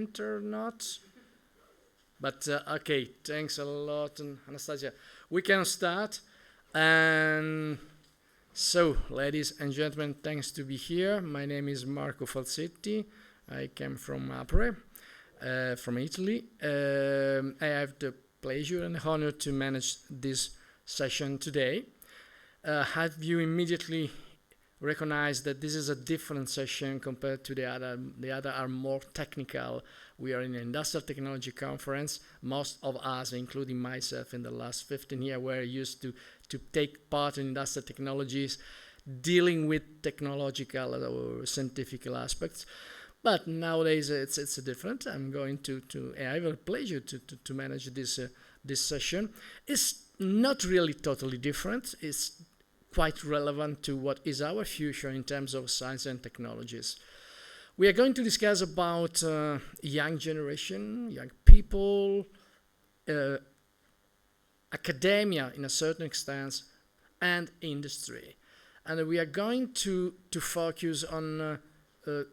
enter or not. But okay, thanks a lot, Anastasia. We can start. And so, ladies and gentlemen, thanks to be here. My name is Marco Falsetti. I came from Apre, from Italy. I have the pleasure and honor to manage this session today. Have you immediately recognized that this is a different session compared to the other? The other are more technical. We are in an industrial technology conference. Most of us, including myself in the last 15 years, were used to take part in industrial technologies, dealing with technological or scientific aspects. But nowadays it's different. I'm going to I have a pleasure to manage this session. It's not really totally different. It's quite relevant to what is our future in terms of science and technologies. We are going to discuss about young generation, young people, academia in a certain extent, and industry. And we are going to focus on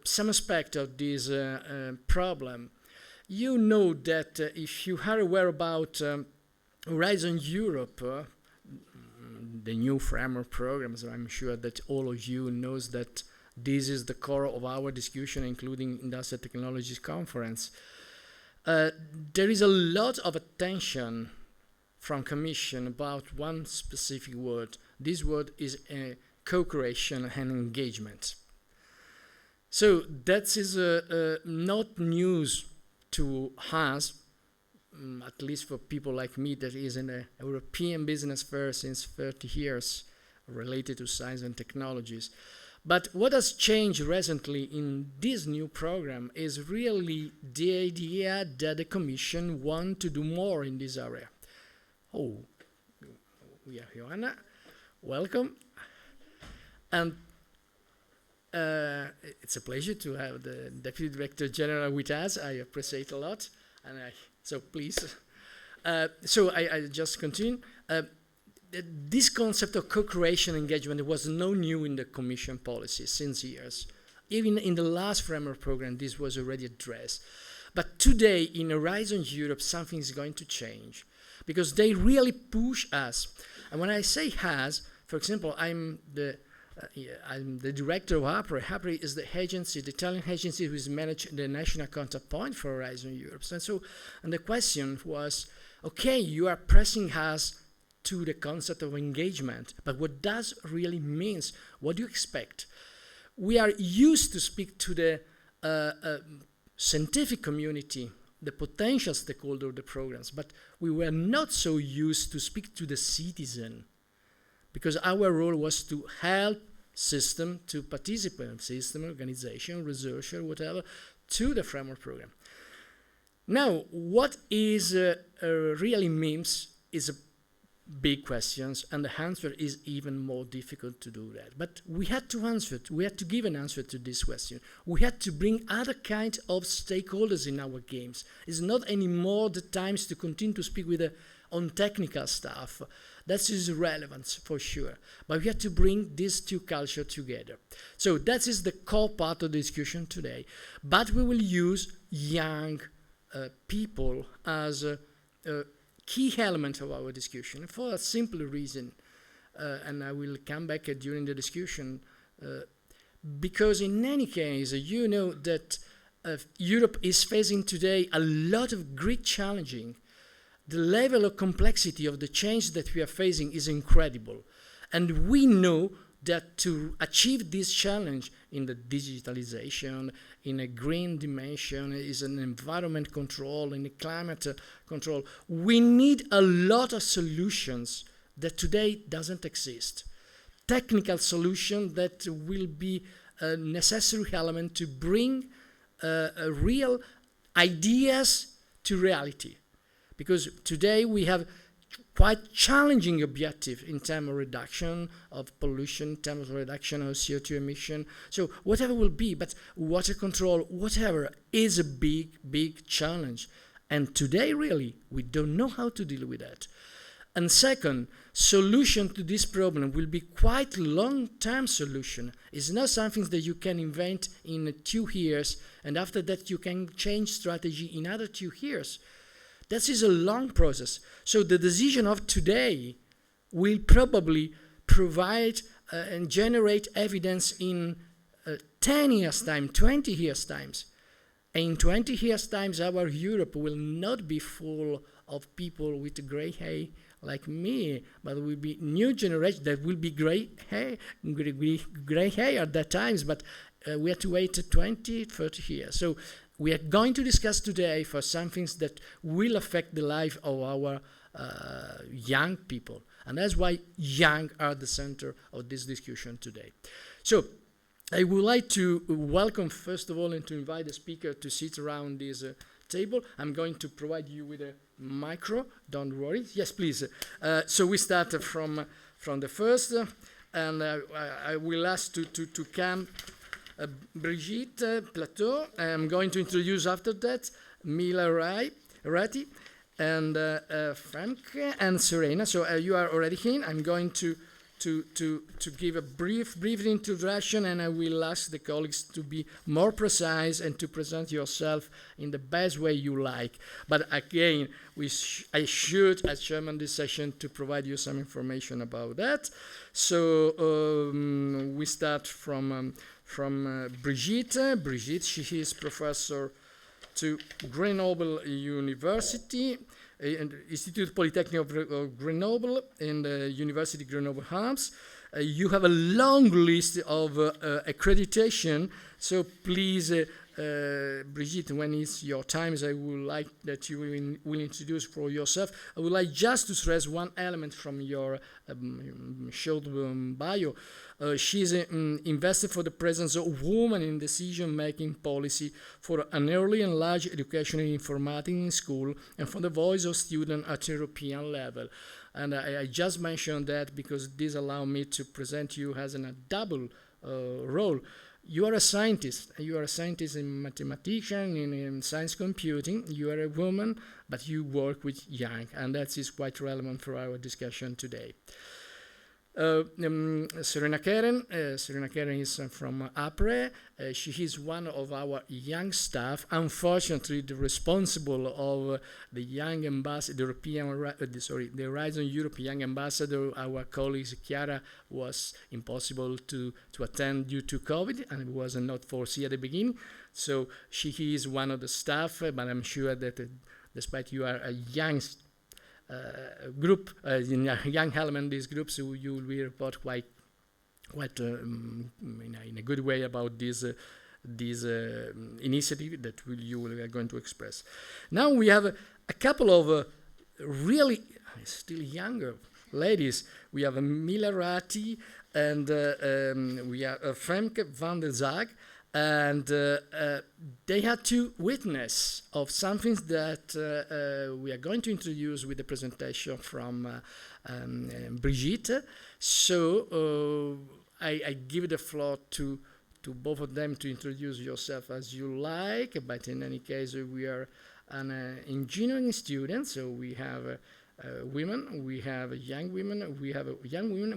some aspect of this problem. You know that if you are aware about Horizon Europe, the new framework programs, I'm sure that all of you knows that this is the core of our discussion, including Industrial Technologies Conference. There is a lot of attention from Commission about one specific word. This word is co-creation and engagement. So that is not news to us, at least for people like me that is in a European business fair since 30 years related to science and technologies. But what has changed recently in this new program is really the idea that the Commission want to do more in this area. Oh, we are Joanna. Welcome. And it's a pleasure to have the Deputy Director General with us. I appreciate a lot. And so please. So I just continue. This concept of co-creation engagement was no new in the Commission policy since years. Even in the last framework program, this was already addressed. But today, in Horizon Europe, something is going to change because they really push us. And when I say us, for example, I'm the director of APRE. APRE is the agency, the Italian agency who is managing the national contact point for Horizon Europe. And the question was, okay, you are pressing us to the concept of engagement, but what does really means? What do you expect? We are used to speak to the scientific community, the potential stakeholder of the programs, but we were not so used to speak to the citizen, because our role was to help system to participate, system, organization, researcher, whatever, to the framework program. Now, what is really means is a big questions, and the answer is even more difficult to do that. But we had to answer, we had to give an answer to this question. We had to bring other kinds of stakeholders in our games. It's not anymore the times to continue to speak with on technical stuff. That is relevant for sure. But we had to bring these two cultures together. So that is the core part of the discussion today. But we will use young people as a key element of our discussion for a simple reason, and I will come back during the discussion, because in any case, you know that Europe is facing today a lot of great challenging. The level of complexity of the change that we are facing is incredible, and we know that to achieve this challenge in the digitalization, in a green dimension, is an environment control, in a climate control, we need a lot of solutions that today doesn't exist. Technical solution that will be a necessary element to bring real ideas to reality. Because today we have quite challenging objective in terms of reduction of pollution, in terms of reduction of CO2 emission. So whatever will be, but water control, whatever, is a big, big challenge. And today, really, we don't know how to deal with that. And second, solution to this problem will be quite long-term solution. It's not something that you can invent in 2 years, and after that you can change strategy in other 2 years. This is a long process. So the decision of today will probably provide and generate evidence in 10 years' time, 20 years' times. In 20 years' times, our Europe will not be full of people with gray hair like me, but will be new generation that will be gray hair at that times, but we have to wait 20, 30 years. So we are going to discuss today for some things that will affect the life of our young people. And that's why young are the center of this discussion today. So I would like to welcome, first of all, and to invite the speaker to sit around this table. I'm going to provide you with a micro, don't worry. Yes, please. So we start from the first, and I will ask to come Brigitte Plateau. I'm going to introduce after that Mila Ratti and Frank and Serena. So you are already in. I'm going to give a brief introduction, and I will ask the colleagues to be more precise and to present yourself in the best way you like. But again, I should, as chairman this session, to provide you some information about that. So we start from Brigitte. Brigitte, she is professor to Grenoble University, and Institute Polytechnic of Grenoble and University Grenoble-Alpes. You have a long list of accreditation, so please, Brigitte, when it's your time, I would like that you will introduce for yourself. I would like just to stress one element from your short bio. She's invested for the presence of women in decision-making policy, for an early and large education in informatics in school, and for the voice of students at European level. And I just mentioned that because this allows me to present you as a double role. You are a scientist. You are a scientist in mathematician, in science computing. You are a woman, but you work with young, and that is quite relevant for our discussion today. Serena Keren is from APRE. She is one of our young staff. Unfortunately, the responsible of the young ambassador, the Horizon Europe young ambassador, our colleague Chiara, was impossible to attend due to COVID, and it was not foreseen at the beginning. So she is one of the staff, but I'm sure that despite you are a young group, in a young element in this group, so you will report quite in a good way about this initiative that you are going to express. Now we have a couple of really still younger ladies. We have Mila Ratti and we have Frank van der Zaag. And they had to witness of something that we are going to introduce with the presentation from Brigitte. So I give the floor to both of them to introduce yourself as you like, but in any case, we are an engineering student, so we have women, we have young women,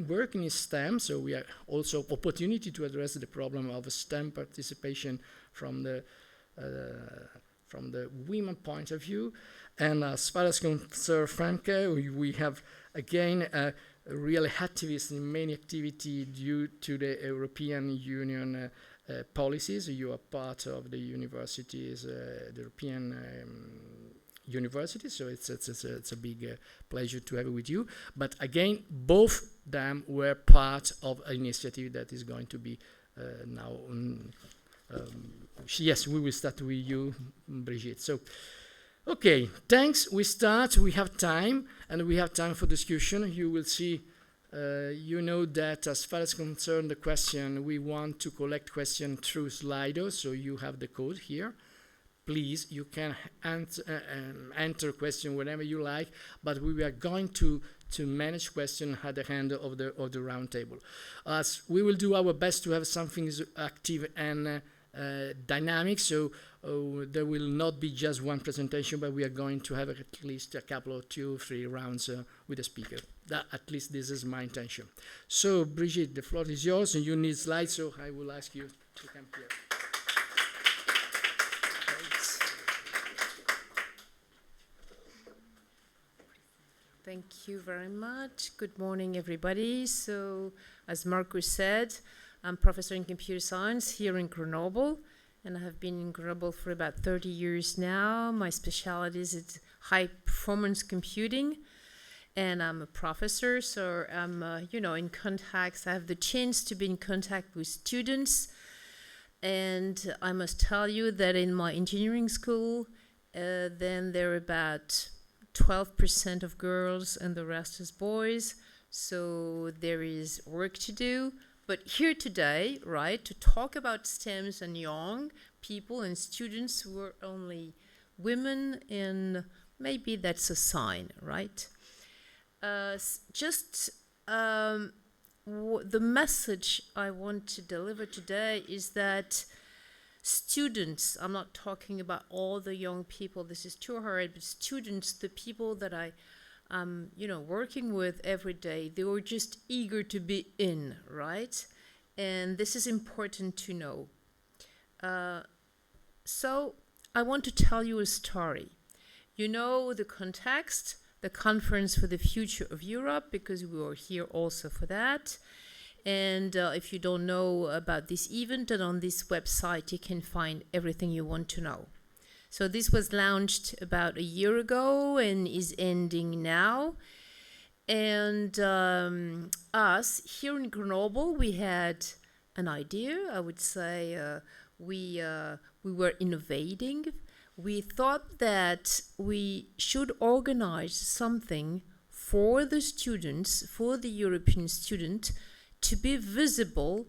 working in STEM, so we have also opportunity to address the problem of STEM participation from the women point of view. And as far as concerns Franke, we have again a real activist in many activity due to the European Union policies. You are part of the universities, the European university, so it's a big pleasure to have it with you. But again, both them were part of an initiative that is going to be now. Yes, we will start with you, Brigitte. So, okay, thanks. We start. We have time, and we have time for discussion. You will see. You know that as far as concerned the question, we want to collect question through Slido. So you have the code here. Please, you can enter question whenever you like, but we are going to manage question at the end of the round table. We will do our best to have something active and dynamic. So there will not be just one presentation, but we are going to have at least a couple of 2 or 3 rounds with the speaker. At least this is my intention. So Brigitte, the floor is yours, and you need slides, so I will ask you to come here. Thank you very much. Good morning, everybody. So, as Marcus said, I'm professor in computer science here in Grenoble, and I have been in Grenoble for about 30 years now. My specialty is high performance computing, and I'm a professor, so I'm, in contact. I have the chance to be in contact with students, and I must tell you that in my engineering school, then there are about 12% of girls and the rest is boys, so there is work to do. But here today, right, to talk about STEMs and young people and students who are only women, and maybe that's a sign, right? The message I want to deliver today is that students, I'm not talking about all the young people, this is too hard, but students, the people that I'm working with every day, they were just eager to be in, right? And this is important to know. So I want to tell you a story. You know the context, the Conference for the Future of Europe, because we are here also for that. And if you don't know about this event, then on this website you can find everything you want to know. So this was launched about a year ago and is ending now. And us here in Grenoble, we had an idea. I would say we were innovating. We thought that we should organize something for the students, for the European student, to be visible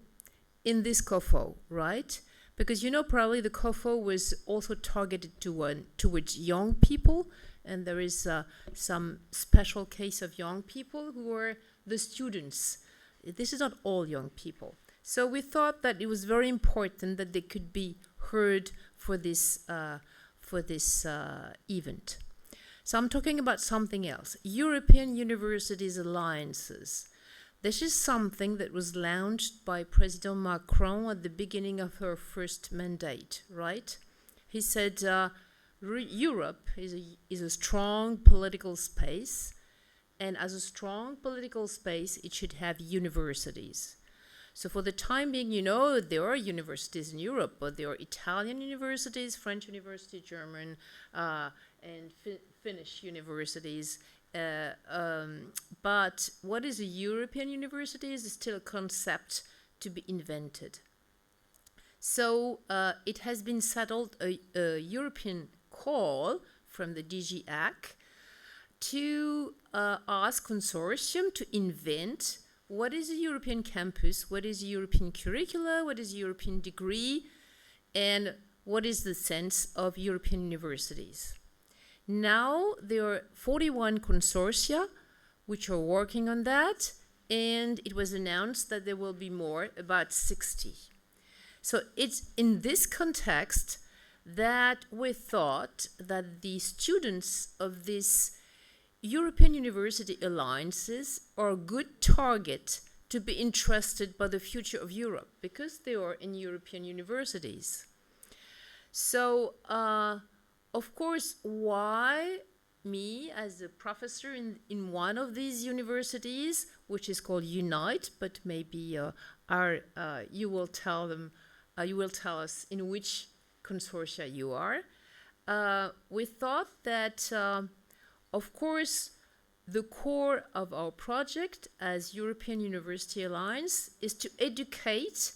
in this COFO, right? Because probably the COFO was also targeted towards young people, and there is some special case of young people who are the students. This is not all young people. So we thought that it was very important that they could be heard for this event. So I'm talking about something else. European Universities Alliances. This is something that was launched by President Macron at the beginning of her first mandate, right? He said Europe is a strong political space, and as a strong political space, it should have universities. So for the time being, there are universities in Europe, but there are Italian universities, French universities, German, and Finnish universities. But what is a European university is still a concept to be invented. So it has been settled a European call from the DG AC to ask consortium to invent what is a European campus, what is a European curricula, what is a European degree, and what is the sense of European universities. Now there are 41 consortia which are working on that, and it was announced that there will be more, about 60. So it's in this context that we thought that the students of these European University Alliances are a good target to be interested by the future of Europe, because they are in European universities. So, of course, why me as a professor in one of these universities, which is called Unite, but maybe you will tell us in which consortia you are. We thought that, of course, the core of our project as European University Alliance is to educate,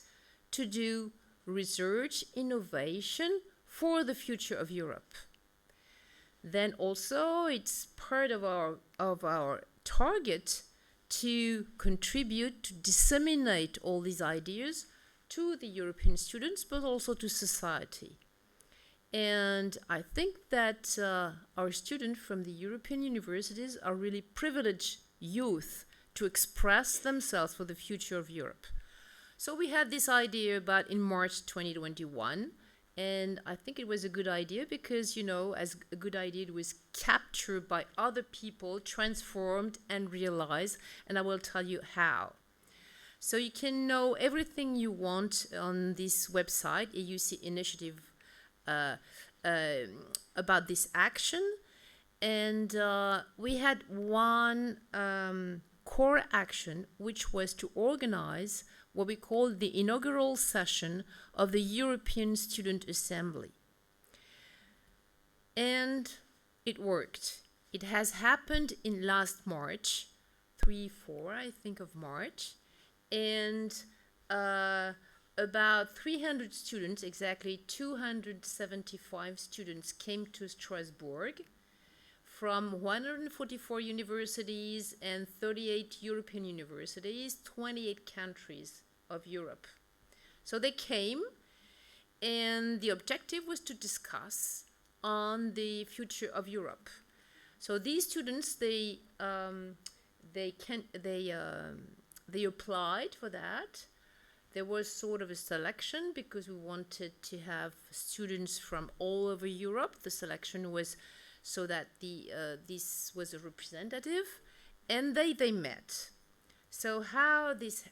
to do research, innovation for the future of Europe. Then also it's part of our target to contribute, to disseminate all these ideas to the European students, but also to society. And I think that our students from the European universities are really privileged youth to express themselves for the future of Europe. So we had this idea about in March 2021, and I think it was a good idea because, you know, as a good idea, it was captured by other people, transformed and realized, and I will tell you how. So you can know everything you want on this website, AUC Initiative, about this action. And we had one core action, which was to organize what we call the inaugural session of the European Student Assembly. And it worked. It has happened in last March, 3-4, I think, of March. And about 300 students, exactly 275 students, came to Strasbourg from 144 universities and 38 European universities, 28 countries of Europe. So they came, and the objective was to discuss on the future of Europe. So these students, they applied for that. There was sort of a selection because we wanted to have students from all over Europe. The selection was so that this was a representative, and they met. So how this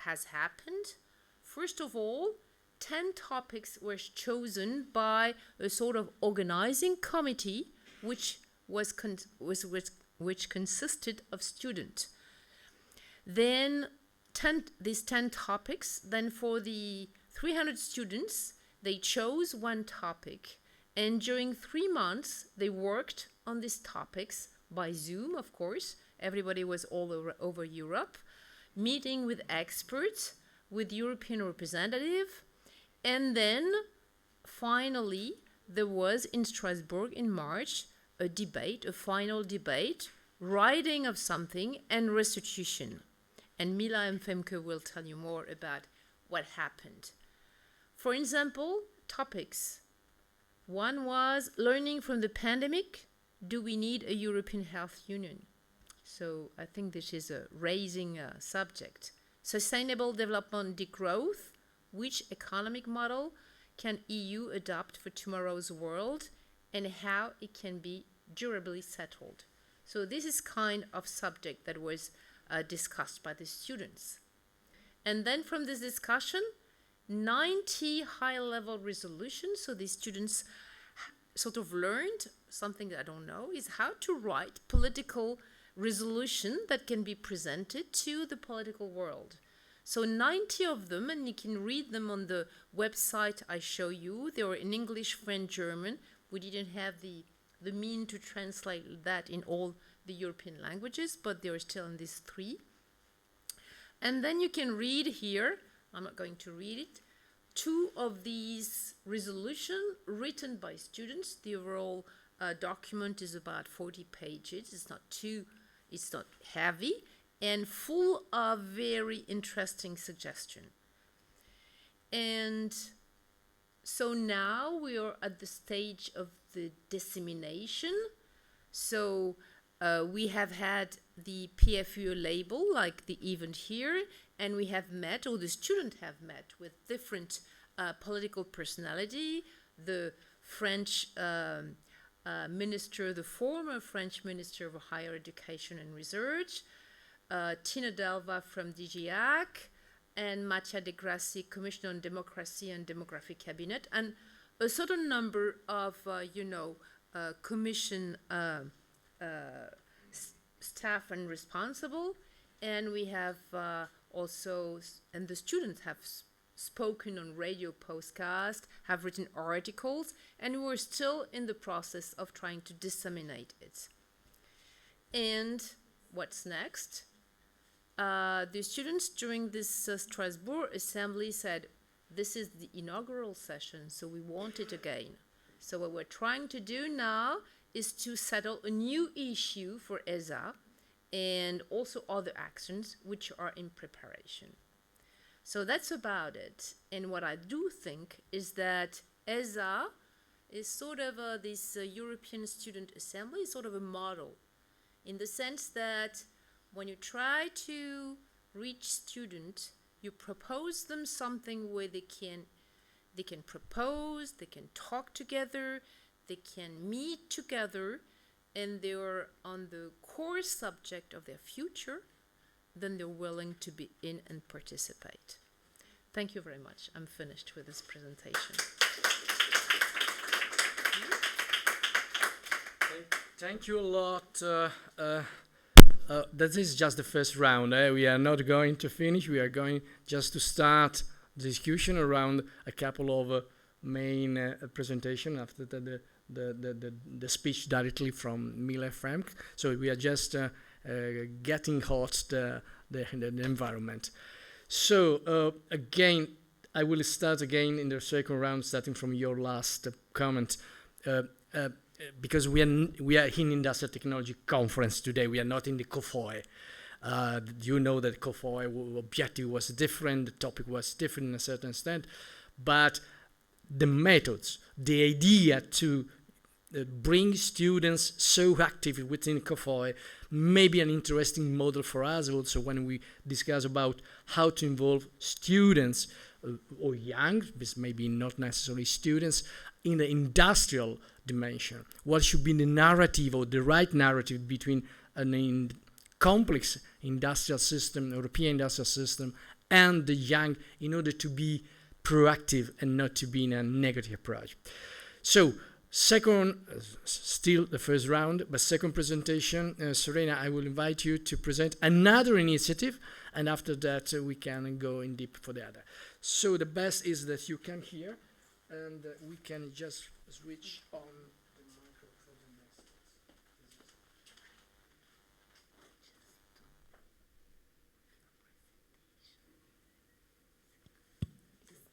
has happened? First of all, 10 topics were chosen by a sort of organizing committee, which consisted of students. Then these 10 topics. Then for the 300 students, they chose one topic. And during 3 months, they worked on these topics by Zoom, of course. Everybody was all over Europe, meeting with experts, with European representatives. And then, finally, there was in Strasbourg in March a debate, a final debate, writing of something and restitution. And Mila and Femke will tell you more about what happened. For example, topics. One was learning from the pandemic. Do we need a European Health Union? So I think this is a raising subject. Sustainable development degrowth. Which economic model can EU adopt for tomorrow's world, and how it can be durably settled? So this is kind of subject that was discussed by the students. And then from this discussion, 90 high-level resolutions. So the students sort of learned something that I don't know, is how to write political resolution that can be presented to the political world. So 90 of them, and you can read them on the website I show you. They were in English, French, German. We didn't have the mean to translate that in all the European languages, but they are still in these 3. And then you can read here, I'm not going to read it, 2 of these resolutions written by students. The overall document is about 40 pages. It's not heavy, and full of very interesting suggestions. And so now we are at the stage of the dissemination. So we have had the PFUE label, like the event here, and we have met, or the students have met, with different political personality. The French minister, the former French Minister of Higher Education and Research, Tina Delva from DGAC, and Mattia De Grassi, Commissioner on Democracy and Demographic Cabinet, and a certain number of, commission staff and responsible. And we have also, and the students have spoken on radio podcast, have written articles, and we're still in the process of trying to disseminate it. And what's next? The students during this Strasbourg assembly said, this is the inaugural session, so we want it again. So what we're trying to do now is to settle a new issue for ESA and also other actions which are in preparation. So that's about it. And what I do think is that ESA is sort of this European Student Assembly is sort of a model, in the sense that when you try to reach students You propose them something where they can propose, they can talk together, they can meet together, and they are on the core subject of their future, then they're willing to be in and participate. Thank you very much. I'm finished with this presentation. Thank you a lot. That is just the first round. We are not going to finish. We are going just to start the discussion around a couple of main presentation after the speech directly from Miller Frank. So we are just getting hot the environment. So again, I will start again in the second round, starting from your last comment. Because we are in Industrial Technology Conference today, we are not in the COFOE. You know that COFOE objective was different, the topic was different in a certain extent, but the methods, the idea to bring students so active within COFOE may be an interesting model for us also when we discuss about how to involve students or young, this maybe not necessarily students, in the industrial dimension. What should be the narrative or the right narrative between a complex industrial system, European industrial system, and the young in order to be proactive and not to be in a negative approach. So, second, still the first round, but second presentation, Serena, I will invite you to present another initiative, and after that we can go in deep for the other. So the best is that you come here, and we can just switch on the microphone.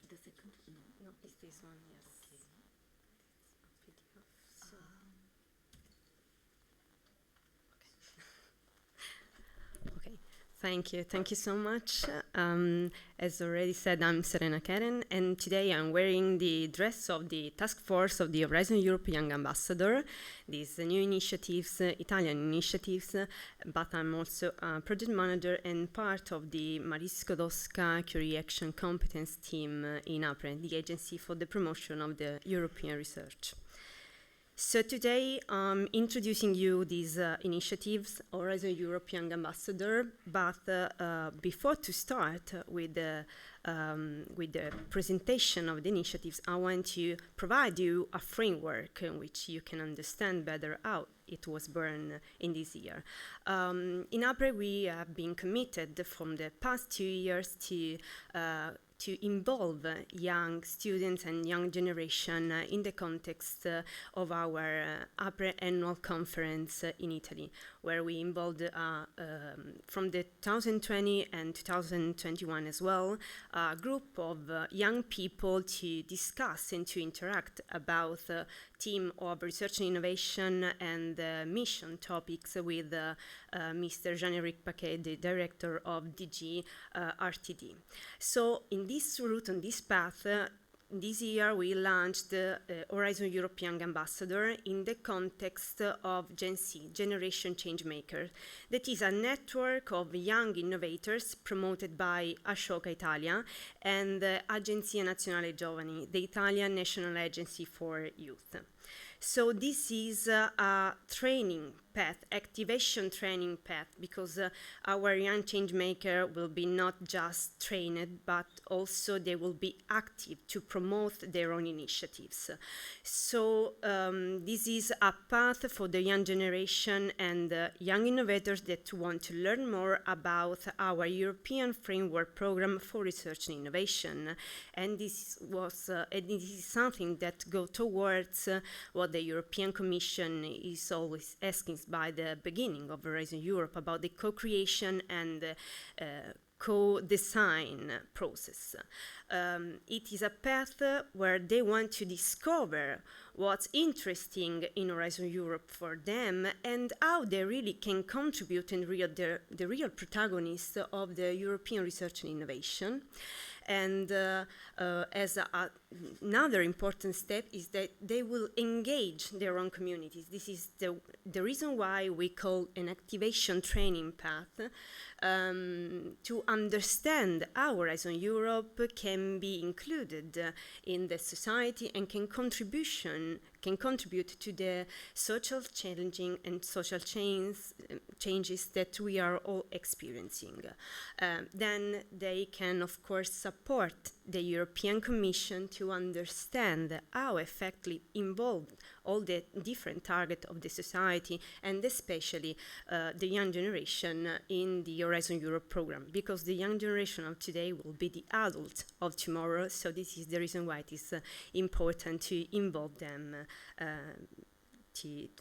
The second? No, it's this one, yes. Okay, thank you so much. As already said, I'm Serena Keren, and today I'm wearing the dress of the task force of the Horizon Europe Young Ambassador. These new initiatives, Italian initiatives, but I'm also a project manager and part of the Marie Skłodowska Curie Action Competence Team in APRE, the Agency for the Promotion of the European Research. So today I'm introducing you these initiatives, Horizon Europe Young Ambassador, but before to start with the presentation of the initiatives, I want to provide you a framework in which you can understand better how it was born in this year. In APRE, we have been committed from the past 2 years to involve young students and young generation in the context of our APRE annual conference in Italy, where we involved from the 2020 and 2021 as well, a group of young people to discuss and to interact about theme of research and innovation and mission topics with Mr. Jean-Éric Paquet, the director of DG RTD. So in this route, on this path, this year we launched the Horizon Europe Young Ambassador in the context of Gen C, Generation Changemaker. That is a network of young innovators promoted by Ashoka Italia and Agenzia Nazionale Giovani, the Italian National Agency for Youth. So this is a training path, activation training path, because our young change maker will be not just trained, but also they will be active to promote their own initiatives. So this is a path for the young generation and young innovators that want to learn more about our European Framework Program for Research and Innovation. And this is something that goes towards what the European Commission is always asking by the beginning of Horizon Europe about the co-creation and co-design process. It is a path where they want to discover what's interesting in Horizon Europe for them and how they really can contribute and the real protagonists of the European research and innovation. And another important step is that they will engage their own communities. This is the reason why we call an activation training path, to understand how Horizon Europe can be included in the society and can contribute to the social challenging and social changes that we are all experiencing. Then they can, of course, support the European Commission to understand how effectively involved all the different targets of the society, and especially the young generation in the Horizon Europe program, because the young generation of today will be the adults of tomorrow, so this is the reason why it is important to involve them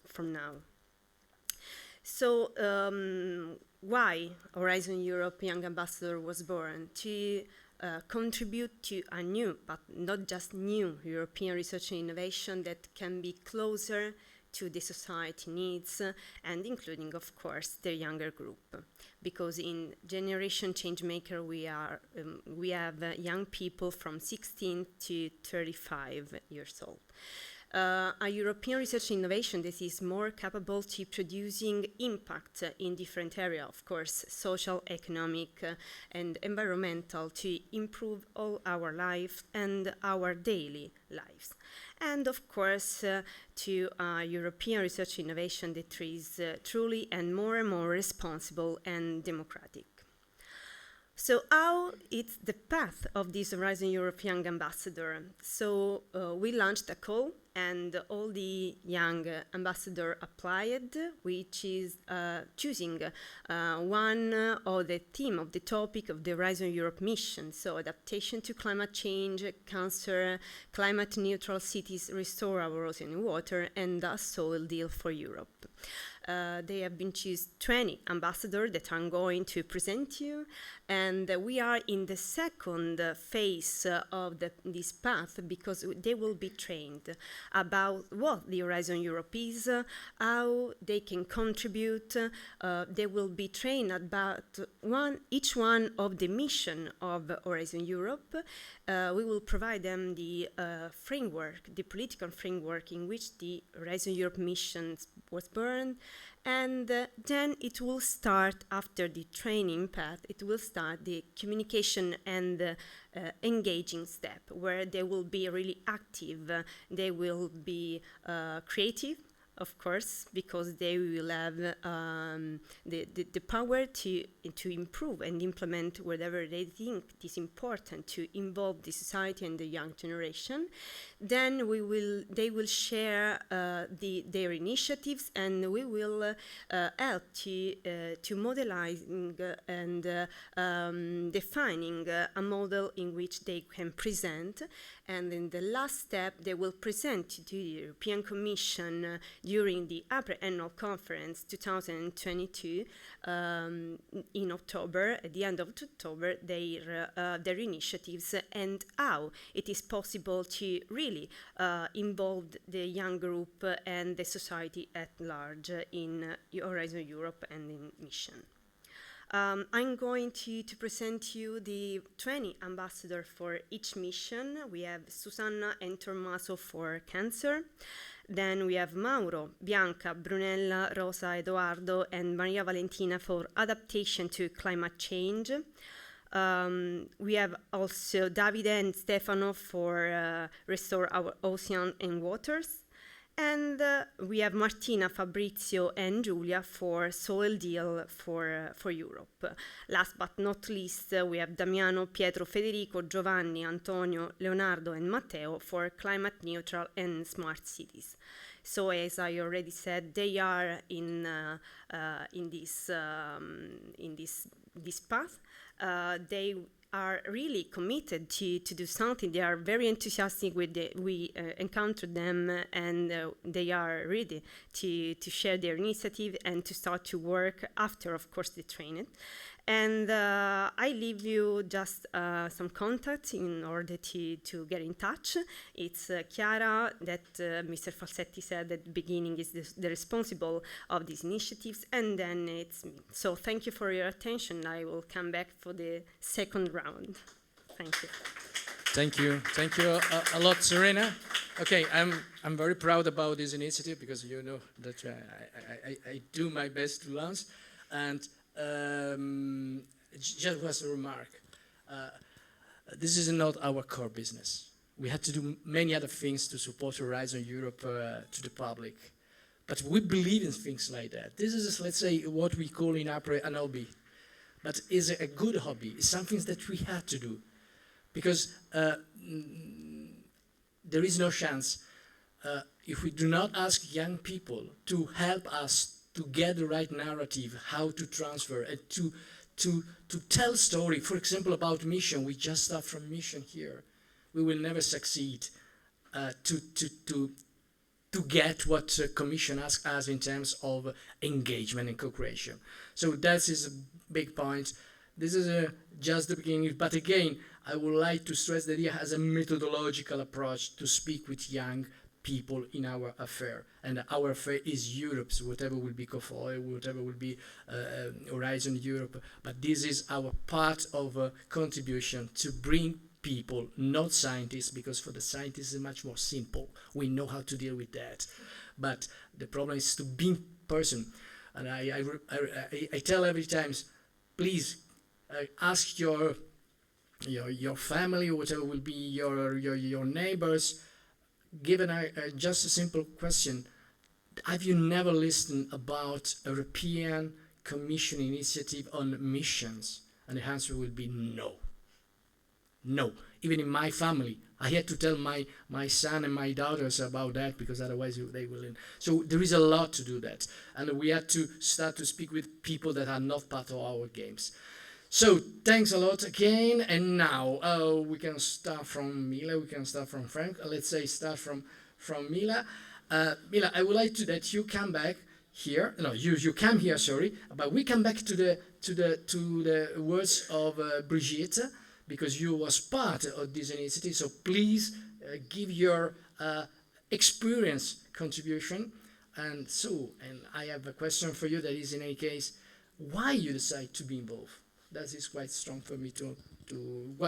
from now. So why Horizon Europe Young Ambassador was born? To contribute to a new, but not just new, European research and innovation that can be closer to the society needs, and including, of course, the younger group. Because in Generation Changemaker, we have young people from 16 to 35 years old. A European research innovation that is more capable to producing impact in different areas, of course, social, economic, and environmental, to improve all our life and our daily lives. And of course, to a European research innovation that is truly and more responsible and democratic. So how is the path of this Horizon Europe Young Ambassador? So we launched a call, and all the young ambassadors applied, which is choosing one of the theme of the topic of the Horizon Europe mission. So adaptation to climate change, cancer, climate neutral cities, restore our ocean and water, and a soil deal for Europe. They have been chosen 20 ambassadors that I'm going to present you, and we are in the second phase of this path, because they will be trained about what the Horizon Europe is, how they can contribute. They will be trained about each one of the mission of Horizon Europe. We will provide them the framework, the political framework in which the Horizon Europe mission was born. And then it will start, after the training path, it will start the communication and engaging step, where they will be really active, they will be creative, of course, because they will have the power to improve and implement whatever they think is important to involve the society and the young generation. Then they will share their initiatives, and we will help to modelizing and defining a model in which they can present. And in the last step, they will present to the European Commission during the April Annual Conference 2022 in October, at the end of October, their initiatives and how it is possible to really involve the young group and the society at large in Horizon Europe and in mission. I'm going to present you the 20 ambassadors for each mission. We have Susanna and Tommaso for cancer. Then we have Mauro, Bianca, Brunella, Rosa, Edoardo, and Maria Valentina for adaptation to climate change. We have also Davide and Stefano for restore our ocean and waters. And we have Martina, Fabrizio, and Giulia for soil deal for Europe. Last but not least, we have Damiano, Pietro, Federico, Giovanni, Antonio, Leonardo, and Matteo for climate neutral and smart cities. So, as I already said, they are in this path. They are really committed to do something. They are very enthusiastic with we encounter them, and they are ready to share their initiative and to start to work after, of course, the training. And I leave you just some contacts in order to get in touch. It's Chiara, that Mr. Falsetti said at the beginning is the responsible of these initiatives, and then it's me. So thank you for your attention. I will come back for the second round. Thank you. Thank you a lot, Serena. Okay, I'm very proud about this initiative because you know that I do my best to launch, and just was a remark. This is not our core business. We had to do many other things to support Horizon Europe to the public, but we believe in things like that. This is, let's say, what we call in APRE an hobby, but is a good hobby. It's something that we had to do. Because there is no chance if we do not ask young people to help us to get the right narrative, how to transfer and to tell story. For example, about mission, we just start from mission here. We will never succeed to get what Commission asks us in terms of engagement and co-creation. So that is a big point. This is just the beginning, but again, I would like to stress that it has a methodological approach to speak with young people in our affair. And our affair is Europe, so whatever will be COFOI, whatever will be Horizon Europe. But this is our part of contribution to bring people, not scientists, because for the scientists it's much more simple. We know how to deal with that. But the problem is to be person. And I tell every time, please ask your family or whatever will be your neighbors, given just a simple question: have you never listened about a European Commission initiative on missions? And the answer will be no. No. Even in my family, I had to tell my son and my daughters about that because otherwise they will. So there is a lot to do that, and we had to start to speak with people that are not part of our games. So thanks a lot again, and now we can start from Mila, we can start from Frank. Let's say start from Mila. Mila, I would like that you come back here. No, you come here. Sorry, but we come back to the words of Brigitte, because you was part of this initiative. So please give your experience contribution. And I have a question for you that is, in any case, why you decide to be involved. That is quite strong for me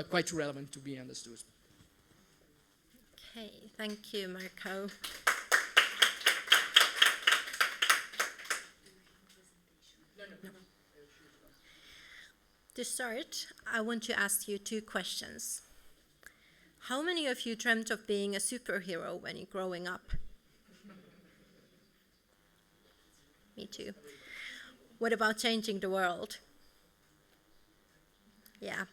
quite relevant to be understood. Okay, thank you, Marco. No. To start, I want to ask you 2 questions. How many of you dreamt of being a superhero when you're growing up? Me too. What about changing the world? Yeah.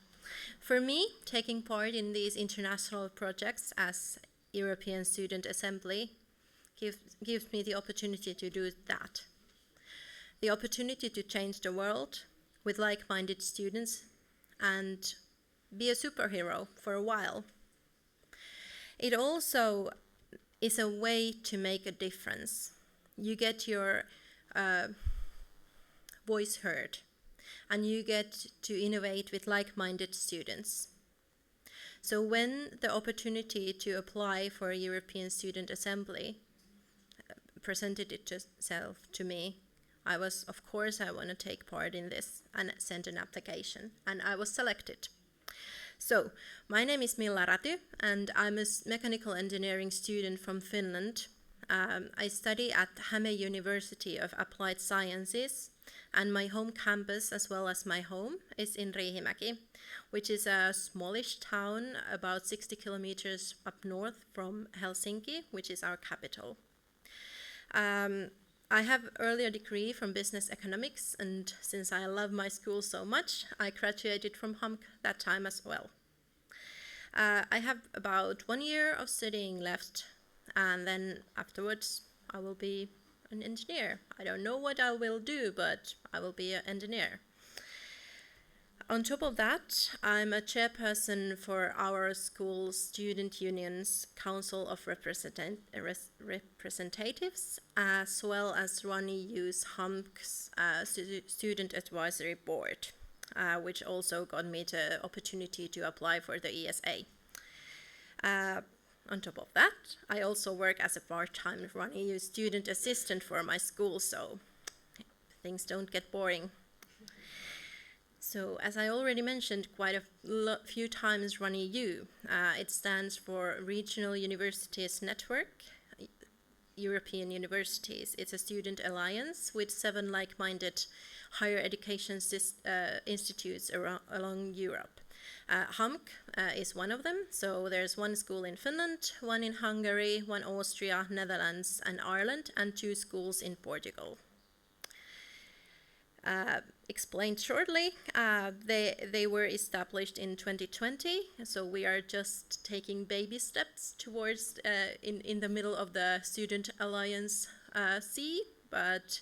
For me, taking part in these international projects as European Student Assembly gives me the opportunity to do that. The opportunity to change the world with like-minded students and be a superhero for a while. It also is a way to make a difference. You get your voice heard, and you get to innovate with like-minded students. So when the opportunity to apply for a European Student Assembly presented itself to me, I was, of course, I want to take part in this and send an application, and I was selected. So, my name is Milla Räty, and I'm a mechanical engineering student from Finland. I study at Häme University of Applied Sciences, and my home campus, as well as my home, is in Riihimäki, which is a smallish town about 60 kilometers up north from Helsinki, which is our capital. I have an earlier degree from business economics, and since I love my school so much, I graduated from HUMC that time as well. I have about 1 year of studying left, and then afterwards I will be an engineer. I don't know what I will do, but I will be an engineer. On top of that, I'm a chairperson for our school student union's Council of Representatives, as well as run EU's HUMC's Student Advisory Board, which also got me the opportunity to apply for the ESA. On top of that, I also work as a part-time Run EU student assistant for my school, so things don't get boring. So, as I already mentioned quite a few times, RunEU, it stands for Regional Universities Network, European Universities. It's a student alliance with 7 like-minded higher education institutes along Europe. HAMK is one of them, so there's 1 school in Finland, 1 in Hungary, 1 Austria, Netherlands and Ireland, and 2 schools in Portugal. Explained shortly, they were established in 2020, so we are just taking baby steps towards in the middle of the Student Alliance sea, but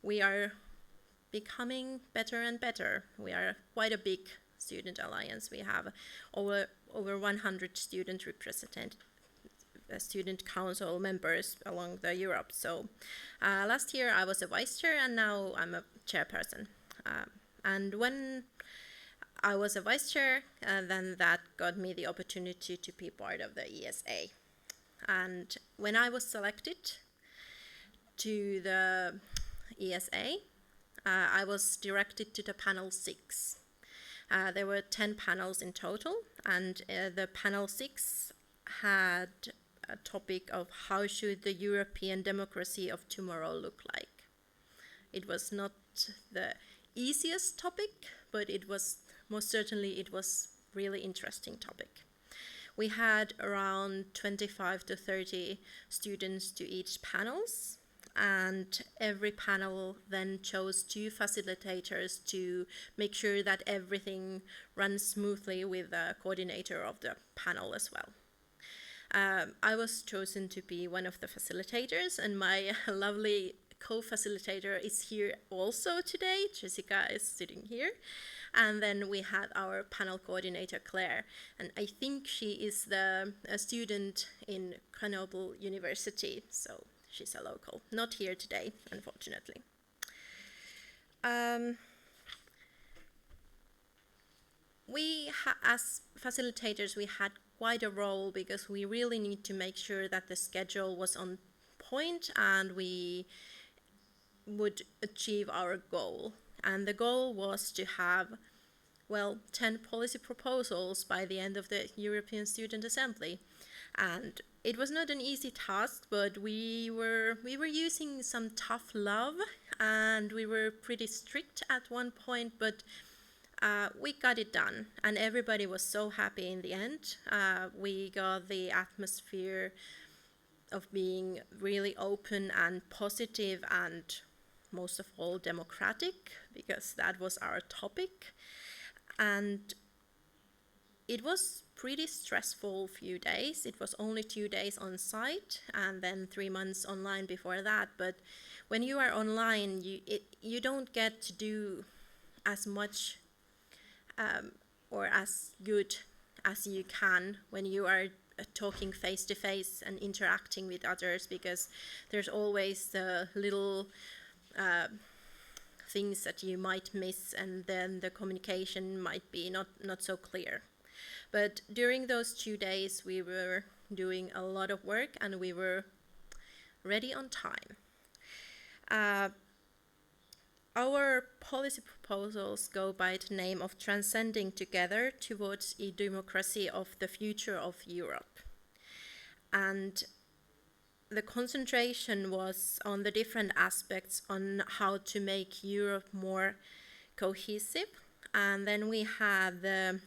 we are becoming better and better. We are quite a big student alliance. We have over 100 student student council members along the Europe. So last year I was a vice chair and now I'm a chairperson. And when I was a vice chair, then that got me the opportunity to be part of the ESA. And when I was selected to the ESA, I was directed to the panel 6. There were 10 panels in total, and the panel 6 had a topic of how should the European democracy of tomorrow look like. It was not the easiest topic, but it was really interesting topic. We had around 25 to 30 students to each panels, and every panel then chose 2 facilitators to make sure that everything runs smoothly with the coordinator of the panel as well. I was chosen to be one of the facilitators, and my lovely co-facilitator is here also today. Jessica is sitting here. And then we had our panel coordinator, Claire, and I think she is a student in Grenoble University, so she's a local. Not here today, unfortunately. As facilitators, we had quite a role because we really need to make sure that the schedule was on point and we would achieve our goal. And the goal was to have, 10 policy proposals by the end of the European Student Assembly. And it was not an easy task, but we were using some tough love, and we were pretty strict at one point, but we got it done, and everybody was so happy in the end. We got the atmosphere of being really open and positive and most of all democratic, because that was our topic. And it was pretty stressful few days. It was only 2 days on site and then 3 months online before that. But when you are online, you don't get to do as much or as good as you can when you are talking face to face and interacting with others, because there's always the little things that you might miss, and then the communication might be not so clear. But during those 2 days, we were doing a lot of work and we were ready on time. Our policy proposals go by the name of Transcending Together Towards a Democracy of the Future of Europe. And the concentration was on the different aspects on how to make Europe more cohesive. And then we had the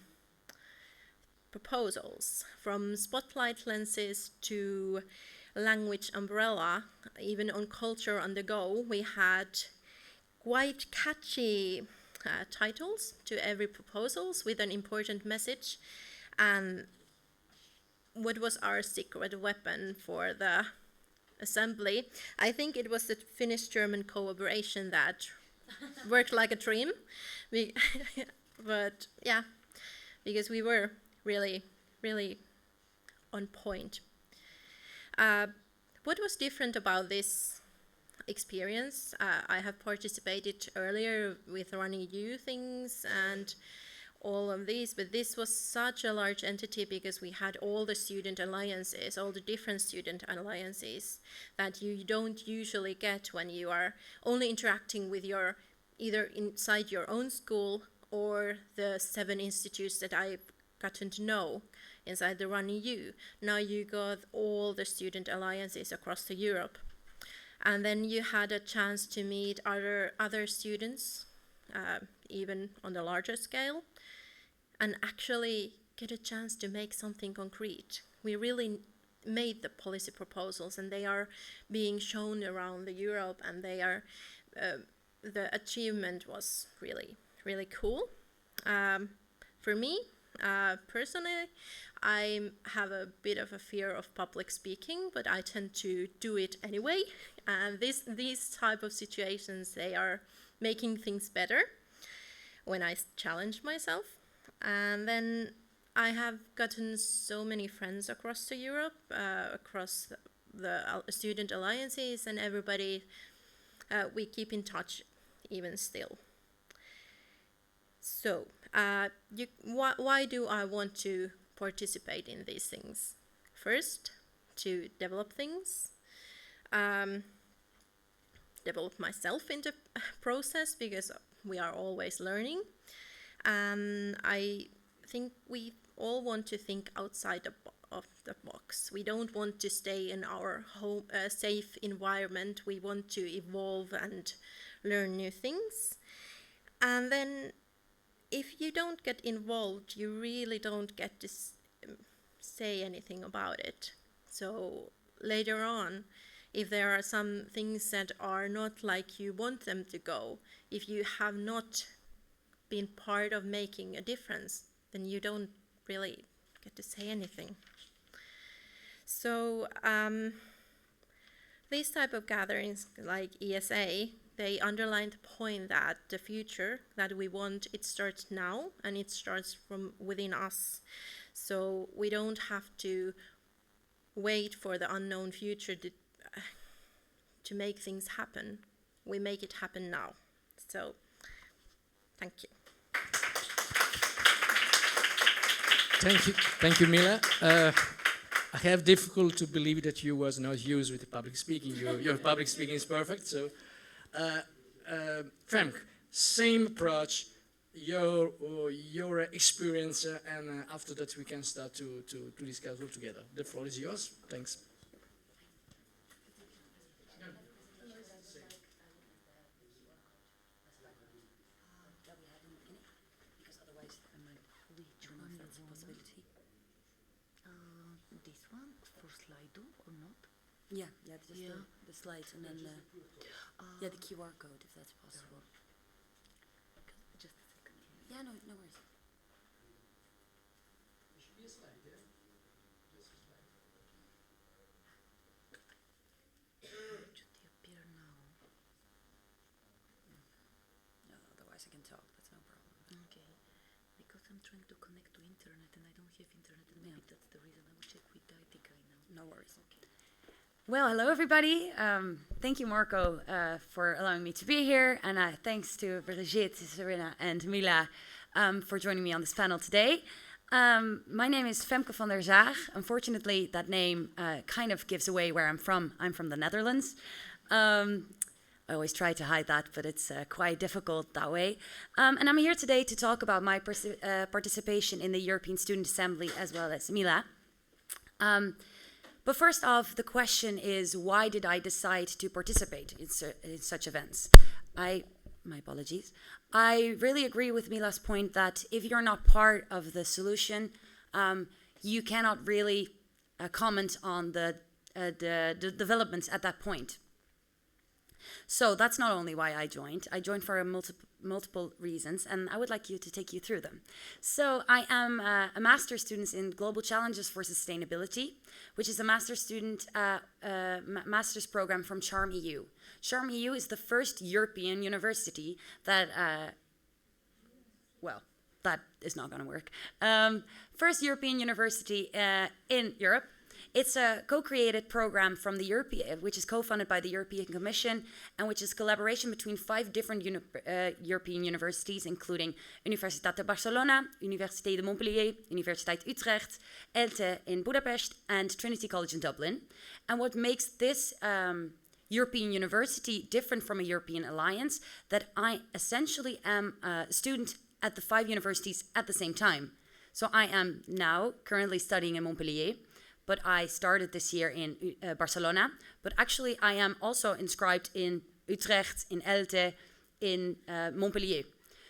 proposals from spotlight lenses to language umbrella, even on culture on the go. We had quite catchy titles to every proposals with an important message. And what was our secret weapon for the assembly? I think it was the Finnish-German cooperation that worked like a dream. But yeah, because we were really, really on point. What was different about this experience? I have participated earlier with RunEU things and all of these, but this was such a large entity because we had all the student alliances, all the different student alliances that you don't usually get when you are only interacting with either inside your own school or the 7 institutes that I've gotten to know inside the Run EU. Now you got all the student alliances across the Europe. And then you had a chance to meet other students, even on the larger scale, and actually get a chance to make something concrete. We really made the policy proposals, and they are being shown around the Europe, and they are the achievement was really, really cool. For me, personally, I have a bit of a fear of public speaking, but I tend to do it anyway. And these type of situations, they are making things better when I challenge myself. And then I have gotten so many friends across the Europe, across the student alliances, and everybody. We keep in touch even still. So, why do I want to participate in these things? First, to develop things, develop myself in the process, because we are always learning. I think we all want to think outside of the box. We don't want to stay in our home safe environment. We want to evolve and learn new things. And then if you don't get involved, you really don't get to say anything about it. So later on, if there are some things that are not like you want them to go, if you have not been part of making a difference, then you don't really get to say anything. So these type of gatherings like ESA, they underline the point that the future that we want, it starts now, and it starts from within us. So we don't have to wait for the unknown future to make things happen. We make it happen now. So, thank you. Thank you, Mila. I have difficult to believe that you was not used with the public speaking. Your public speaking is perfect. So, Femke, same approach, your experience, and after that we can start to discuss all together. The floor is yours. Thanks. This one for Slido or not? Yeah, just the slides and then the QR code if that's possible. Just a second. Yeah, no worries. There should be a slide there. Just a slide. Should they appear now? No, otherwise I can talk. That's no problem. Okay. Because I'm trying to connect to internet and I don't have internet, and maybe that's the reason. I will check with the IT guy now. No worries. Okay. Well, hello everybody. Thank you, Marco, for allowing me to be here, and thanks to Brigitte, Serena, and Mila for joining me on this panel today. My name is Femke van der Zaag. Unfortunately, that name kind of gives away where I'm from. I'm from the Netherlands. I always try to hide that, but it's quite difficult that way. And I'm here today to talk about my participation in the European Student Assembly, as well as Mila. But first off, the question is, why did I decide to participate in such events? My apologies. I really agree with Mila's point that if you're not part of the solution, you cannot really comment on the developments at that point. So that's not only why I joined. I joined for multiple reasons, and I would like to take you through them. So I am a master's student in Global Challenges for Sustainability, which is a master's program from Charm EU. Charm EU is the first European university that, that is not going to work. First European university in Europe. It's a co-created program from the which is co-funded by the European Commission, and which is collaboration between 5 different European universities, including Universitat de Barcelona, Université de Montpellier, Universiteit Utrecht, ELTE in Budapest, and Trinity College in Dublin. And what makes this European university different from a European alliance, that I essentially am a student at the 5 universities at the same time. So I am now currently studying in Montpellier, but I started this year in Barcelona. But actually I am also inscribed in Utrecht, in Elte, in Montpellier.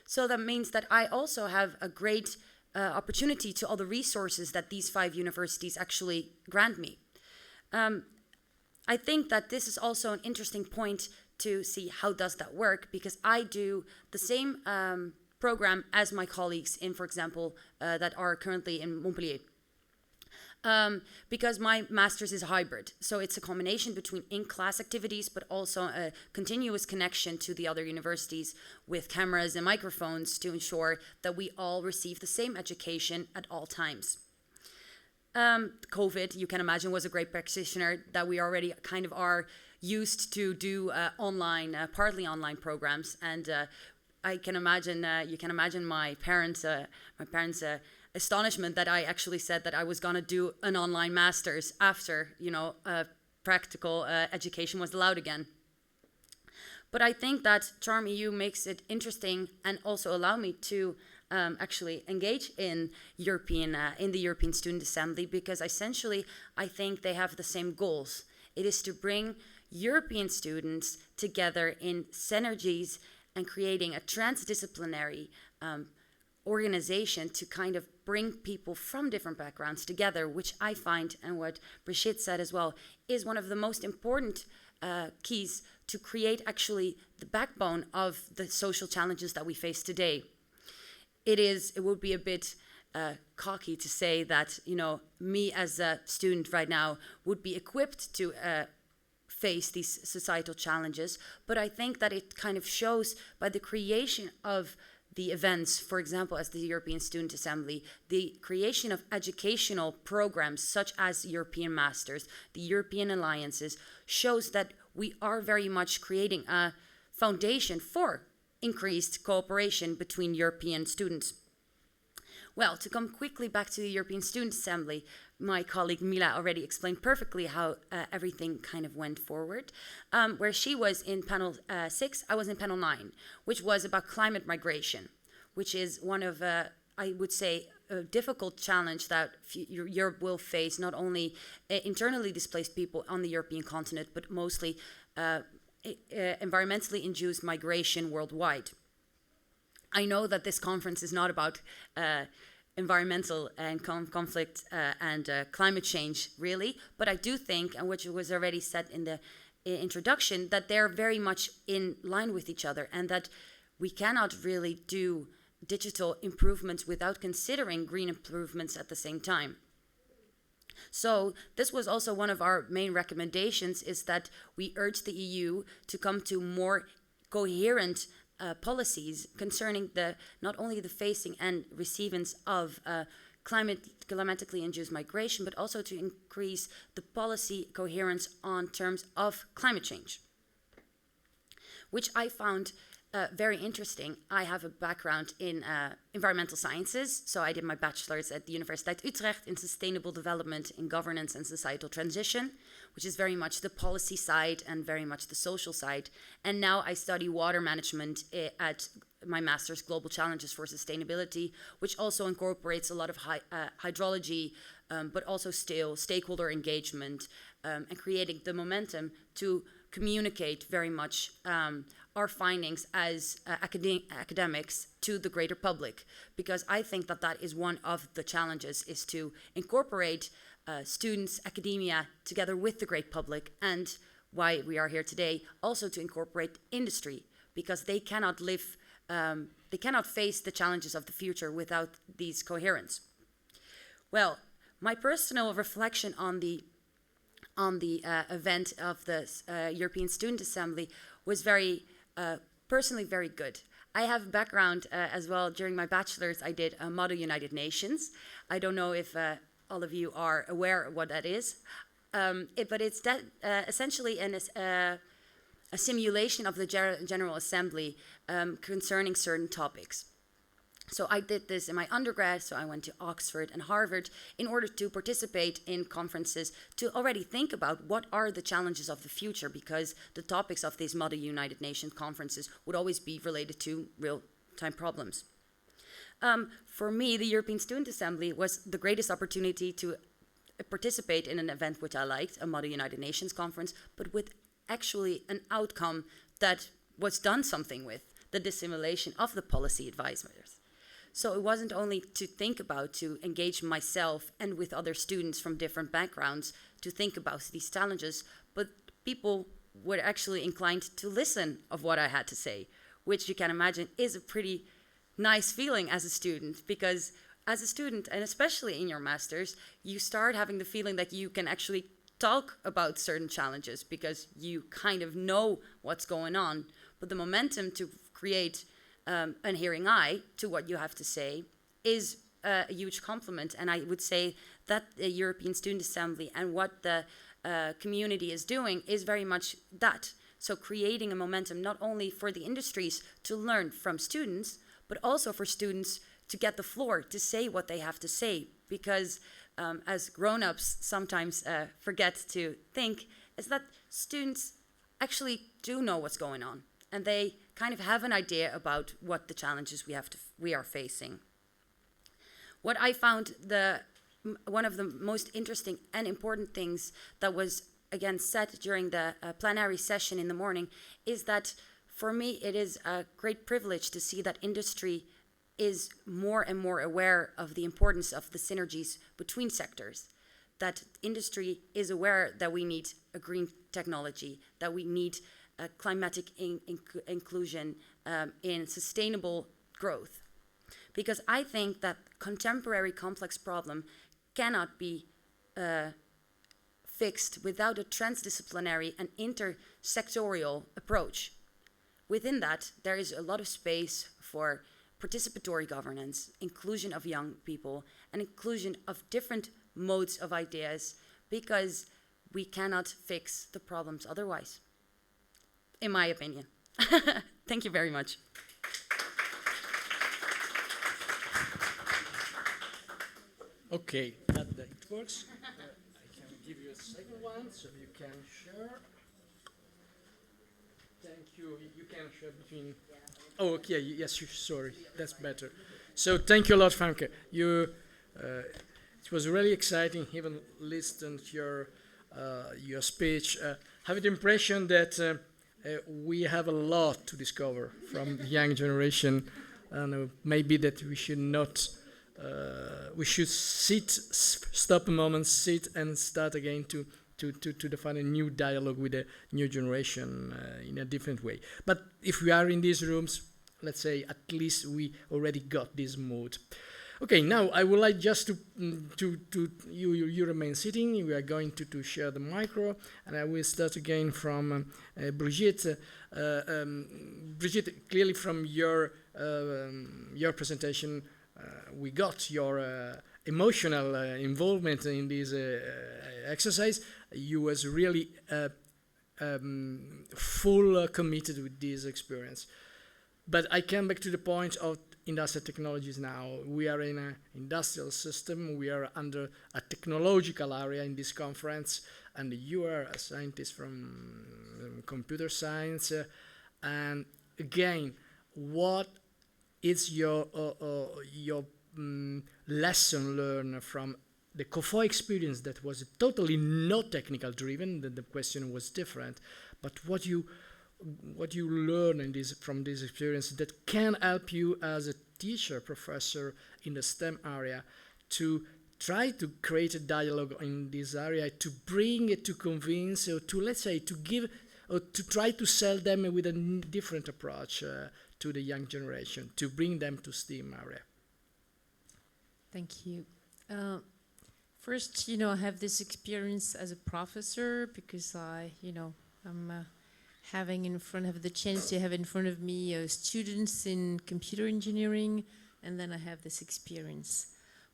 So that means that I also have a great opportunity to all the resources that these 5 universities actually grant me. I think that this is also an interesting point to see how does that work, because I do the same program as my colleagues in, for example, that are currently in Montpellier. Because my master's is hybrid. So it's a combination between in-class activities, but also a continuous connection to the other universities with cameras and microphones to ensure that we all receive the same education at all times. COVID, you can imagine, was a great practitioner that we already kind of are used to do online, partly online programs. And I can imagine, you can imagine my parents' astonishment that I actually said that I was going to do an online master's after, practical education was allowed again. But I think that Charm EU makes it interesting and also allow me to actually engage in the European Student Assembly, because essentially I think they have the same goals. It is to bring European students together in synergies and creating a transdisciplinary organization to kind of bring people from different backgrounds together, which I find, and what Brigitte said as well, is one of the most important keys to create actually the backbone of the social challenges that we face today. It would be a bit cocky to say that, me as a student right now would be equipped to face these societal challenges, but I think that it kind of shows by the creation of the events, for example, as the European Student Assembly, the creation of educational programs such as European Masters, the European Alliances, shows that we are very much creating a foundation for increased cooperation between European students. Well, to come quickly back to the European Student Assembly, my colleague Mila already explained perfectly how everything kind of went forward. Where she was in panel 6, I was in panel 9, which was about climate migration, which is one of, I would say, a difficult challenge that Europe will face, not only internally displaced people on the European continent, but mostly environmentally induced migration worldwide. I know that this conference is not about environmental and conflict and climate change, really, but I do think, and which was already said in the introduction, that they're very much in line with each other, and that we cannot really do digital improvements without considering green improvements at the same time. So this was also one of our main recommendations, is that we urge the EU to come to more coherent policies concerning not only the facing and receivance of climatically induced migration, but also to increase the policy coherence on terms of climate change, which I found very interesting. I have a background in environmental sciences, so I did my bachelor's at the Universiteit Utrecht in sustainable development in governance and societal transition, which is very much the policy side and very much the social side. And now I study water management at my master's, Global Challenges for Sustainability, which also incorporates a lot of hydrology, but also still stakeholder engagement, and creating the momentum to communicate very much our findings as academics to the greater public, because I think that that is one of the challenges, is to incorporate students, academia, together with the great public, and why we are here today, also to incorporate industry, because they cannot face the challenges of the future without these coherence. Well, my personal reflection on the event of the European Student Assembly was personally very good. I have a background as well. During my bachelor's, I did Model United Nations. I don't know if all of you are aware of what that is, but it's essentially a simulation of the General Assembly concerning certain topics. So I did this in my undergrad, so I went to Oxford and Harvard in order to participate in conferences to already think about what are the challenges of the future, because the topics of these Model United Nations conferences would always be related to real-time problems. For me, the European Student Assembly was the greatest opportunity to participate in an event which I liked, a Model United Nations conference, but with actually an outcome that was done something with, the dissimulation of the policy advisors. So it wasn't only to think about, to engage myself and with other students from different backgrounds to think about these challenges, but people were actually inclined to listen of what I had to say, which you can imagine is a pretty nice feeling as a student, because as a student, and especially in your master's, you start having the feeling that you can actually talk about certain challenges because you kind of know what's going on. But the momentum to create an hearing eye to what you have to say is a huge compliment. And I would say that the European Student Assembly and what the community is doing is very much that. So creating a momentum not only for the industries to learn from students, but also for students to get the floor to say what they have to say. Because as grown-ups sometimes forget to think, is that students actually do know what's going on. And they kind of have an idea about what the challenges we are facing. What I found one of the most interesting and important things that was again said during the plenary session in the morning is that for me it is a great privilege to see that industry is more and more aware of the importance of the synergies between sectors. That industry is aware that we need a green technology, that we need climatic inclusion in sustainable growth. Because I think that contemporary complex problem cannot be fixed without a transdisciplinary and intersectorial approach. Within that, there is a lot of space for participatory governance, inclusion of young people, and inclusion of different modes of ideas, because we cannot fix the problems otherwise, in my opinion. Thank you very much. Okay, that it works. I can give you a second one so you can share. Thank you. You can share between. Oh, okay. Yes, sorry. That's better. So thank you a lot, Famke. It was really exciting. Even listening to your speech. I have the impression that we have a lot to discover from the young generation, and maybe that we should not. We should stop a moment, sit and start again to define a new dialogue with the new generation in a different way. But if we are in these rooms, let's say at least we already got this mood. Okay, now I would like just to you remain sitting. We are going to share the micro, and I will start again from Brigitte. Brigitte, clearly from your presentation, we got your emotional involvement in this exercise. You was really full committed with this experience. But I come back to the point of industrial technologies now. We are in an industrial system. We are under a technological area in this conference, and you are a scientist from computer science. And again, what is your lesson learned from the COFOI experience that was totally not technical driven? The question was different, but what you learn from this experience that can help you as a teacher, professor in the STEM area to try to create a dialogue in this area, to bring it, to convince, or to, let's say, to give, or to try to sell them with a different approach to the young generation, to bring them to STEM area. Thank you. First, I have this experience as a professor because I'm having in front of the chance to have in front of me students in computer engineering, and then I have this experience.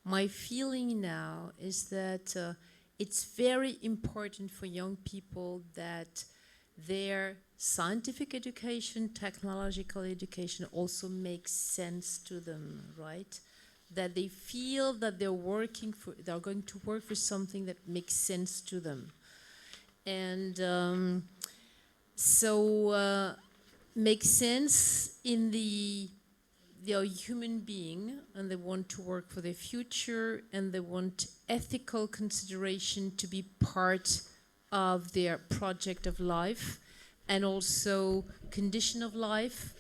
My feeling now is that it's very important for young people that their scientific education, technological education also makes sense to them, right? That they feel that they're going to work for something that makes sense to them. And so makes sense in the they are human being and they want to work for their future and they want ethical consideration to be part of their project of life and also condition of life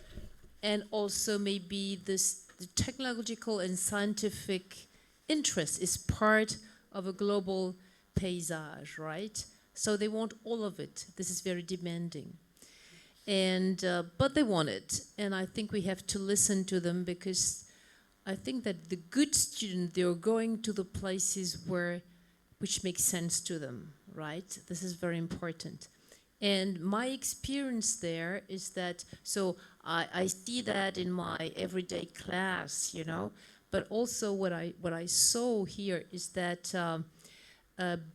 and also maybe this the technological and scientific interest is part of a global paysage, right? So they want all of it. This is very demanding. And but they want it, and I think we have to listen to them because I think that the good students, they are going to the places which make sense to them, right? This is very important. And my experience there is that, so I see that in my everyday class, you know, but also what I saw here is that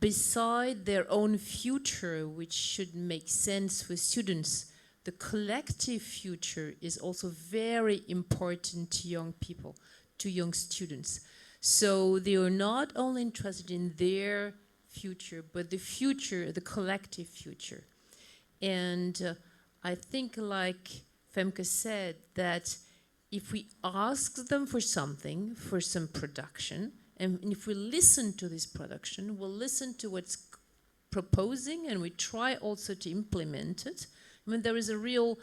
beside their own future, which should make sense for students, the collective future is also very important to young people, to young students. So they are not only interested in their future, but the future, the collective future. And I think, like Femke said, that if we ask them for something, for some production, and if we listen to this production, we'll listen to what's proposing, and we try also to implement it. I mean, there is a real,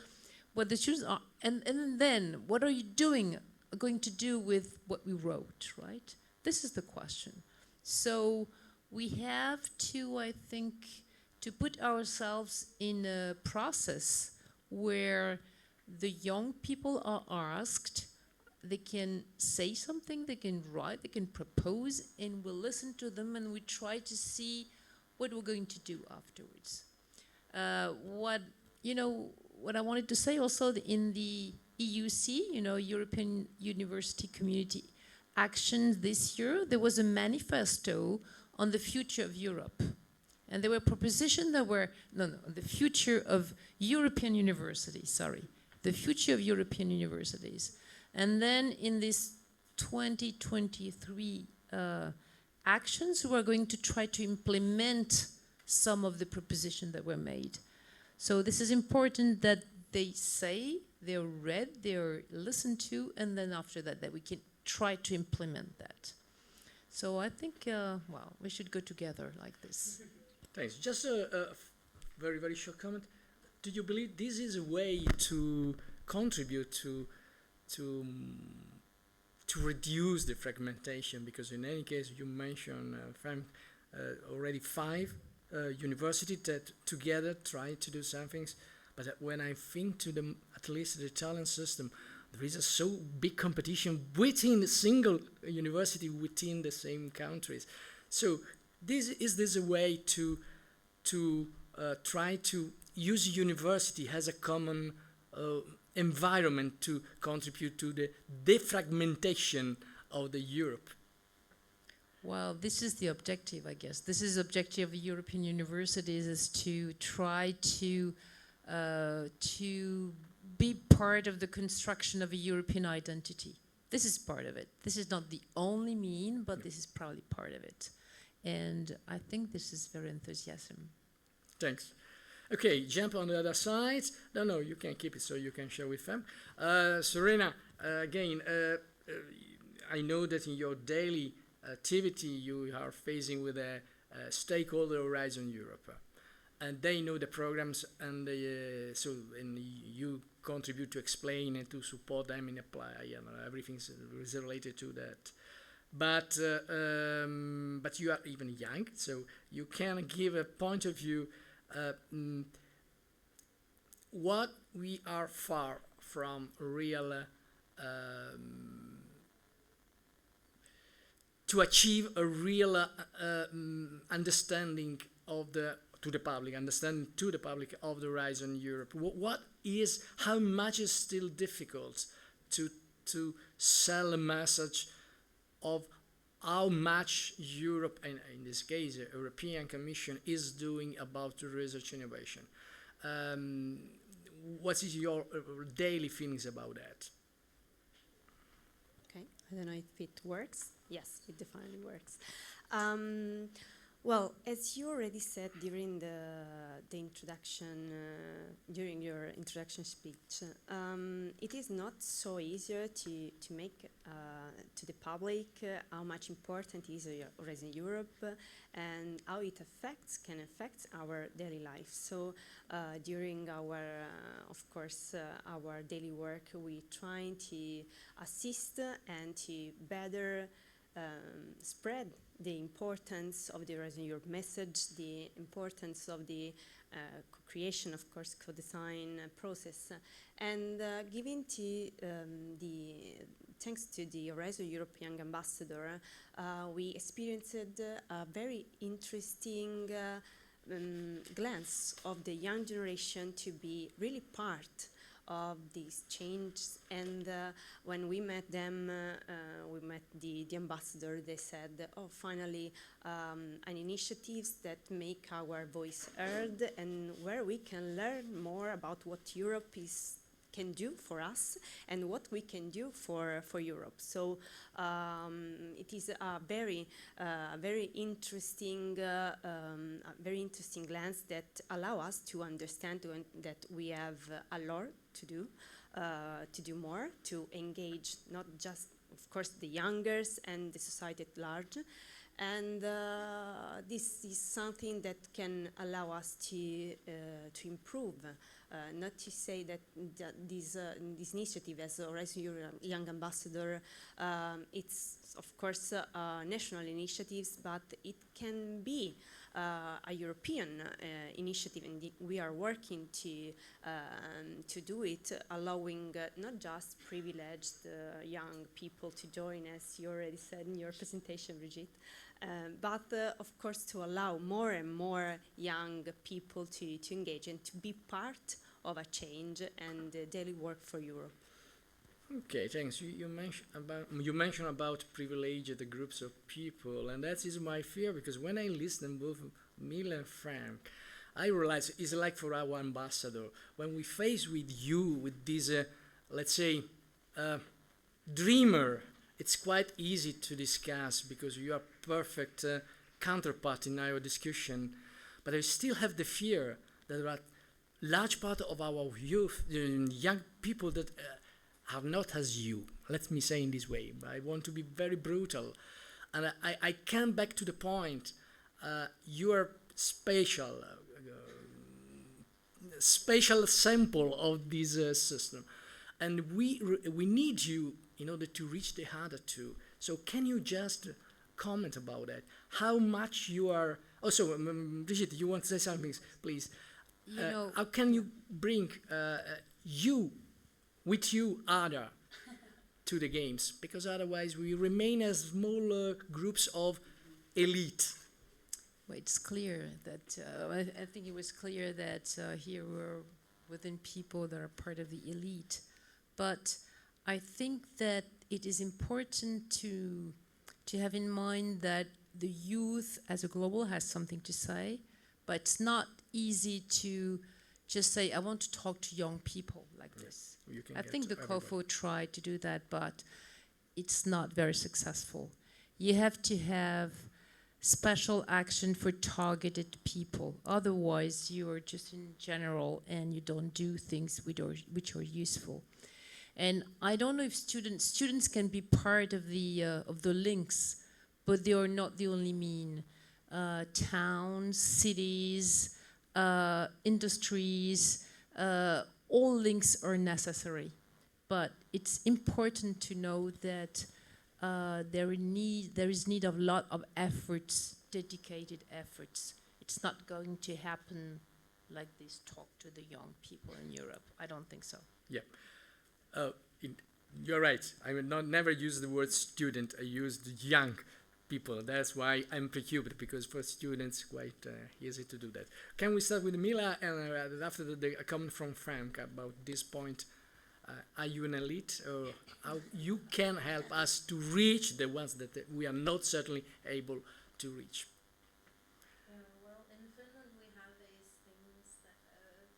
what the students are, and then what are you going to do with what we wrote, right? This is the question. So we have to, I think, to put ourselves in a process where the young people are asked, they can say something, they can write, they can propose, and we'll listen to them and we try to see what we're going to do afterwards. What I wanted to say also in the EUC, European University Community Action this year, there was a manifesto on the future of Europe. And there were propositions that were, the future of European universities, the future of European universities. And then in this 2023 actions, we're going to try to implement some of the propositions that were made. So this is important that they say, they're read, they're listened to, and then after that we can try to implement that. So I think, we should go together like this. Thanks. Just a very, very short comment. Do you believe this is a way to contribute to reduce the fragmentation? Because in any case, you mentioned already 5 universities that together try to do some things. But when I think to at least the Italian system, there is a so big competition within a single university within the same countries. So is this a way to try to use university as a common environment to contribute to the defragmentation of the Europe? Well, this is the objective, I guess. This is the objective of European universities, is to try to be part of the construction of a European identity. This is part of it. This is not the only mean, but this is probably part of it. And I think this is very enthusiasm. Thanks. Okay, jump on the other side. No, you can keep it so you can share with them. Serena, again, I know that in your daily activity you are facing with a stakeholder Horizon Europe. And they know the programs, and you contribute to explain and to support them in apply, everything is related to that. But you are even young, so you can give a point of view. What we are far from real to achieve a real understanding of to the public of the Horizon Europe. How much is still difficult to sell a message of how much Europe, and in this case the European Commission, is doing about research innovation. What is your daily feelings about that? Okay, I don't know if it works. Yes, it definitely works. Well, as you already said during the introduction, during your introduction speech, it is not so easier to make to the public how much important is Horizon Europe and how it can affect our daily life. So during our, of course, our daily work, we try to assist and to better spread the importance of the Horizon Europe message, the importance of the co-creation, of course, co-design process, and giving to thanks to the Horizon Europe Young Ambassador, we experienced a very interesting glance of the young generation to be really part of these changes. And when we met them, we met the ambassador, they said, oh, finally, an initiatives that make our voice heard and where we can learn more about what Europe can do for us and what we can do for Europe. So it is a very interesting glance that allow us to understand that we have a lot to do more, to engage not just, of course, the youngers and the society at large. And this is something that can allow us to improve. Not to say that this initiative as Horizon Europe Young Ambassador, it's of course national initiatives, but it can be a European initiative, and we are working to do it, allowing not just privileged young people to join, as you already said in your presentation, Brigitte, but of course to allow more and more young people to engage and to be part of a change and daily work for Europe. Okay, thanks. You mentioned about privileged groups of people, and that is my fear, because when I listen both Mila and Frank, I realize it's like for our ambassador, when we face with you, with this, let's say, dreamer, it's quite easy to discuss because you are perfect counterpart in our discussion, but I still have the fear that there are large part of our youth, young people that are not as you. Let me say in this way. I want to be very brutal. And I come back to the point, you are special sample of this system. And we need you in order to reach the other two. So can you just comment about that? How much you are... Also, Brigitte, you want to say something, please? How can you bring you with you other to the games? Because otherwise we remain as small groups of elite. Well, it's clear that, I think it was clear that here we're within people that are part of the elite. But I think that it is important to have in mind that the youth as a global has something to say, but it's not easy to just say, I want to talk to young people like this. I think the COFO tried to do that, but it's not very successful. You have to have special action for targeted people. Otherwise, you are just in general and you don't do things which are useful. And I don't know if students can be part of the links, but they are not the only mean. Towns, cities, industries, all links are necessary. But it's important to know that there is need of a lot of efforts, dedicated efforts. It's not going to happen like this talk to the young people in Europe. I don't think so. Yeah. You're right. I will never use the word student. I used young people. That's why I'm perturbed, because for students, quite easy to do that. Can we start with Mila, and after the comment from Frank about this point? Are you an elite, or how you can help us to reach the ones that we are not certainly able to reach? Well, in Finland we have these things that